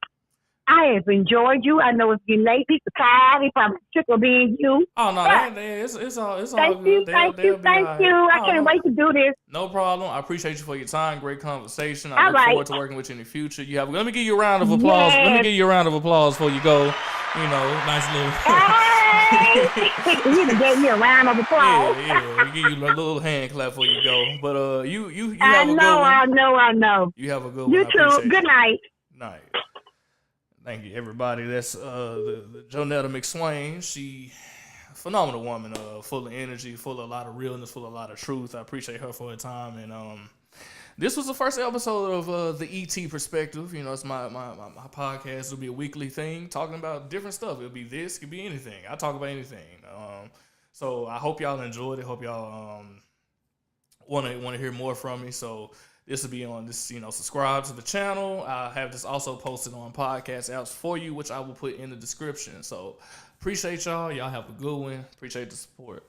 Speaker 2: I have enjoyed you. I know it's getting late. People tired. They probably sick of being you.
Speaker 1: Oh no, it's all good.
Speaker 2: Thank you. I can't wait to do this.
Speaker 1: No problem. I appreciate you for your time. Great conversation. I look forward to working with you in the future. Let me give you a round of applause. Yes. Let me give you a round of applause before you go. You know, nice little.
Speaker 2: Hey! You gave me a round of applause.
Speaker 1: Yeah. We give you a little hand clap before you go. But you have a good one.
Speaker 2: I know.
Speaker 1: You have a good one.
Speaker 2: You too. Good night.
Speaker 1: Night. Thank you, everybody. That's the Jonetta McSwain. She phenomenal woman, full of energy, full of a lot of realness, full of a lot of truth. I appreciate her for her time. And this was the first episode of the ET Perspective. You know, it's my podcast. It'll be a weekly thing talking about different stuff. It'll be this, it could be anything. I talk about anything. So I hope y'all enjoyed it. Hope y'all want to hear more from me. So this will be on this, you know, subscribe to the channel. I have this also posted on podcast apps for you, which I will put in the description. So appreciate y'all. Y'all have a good one. Appreciate the support.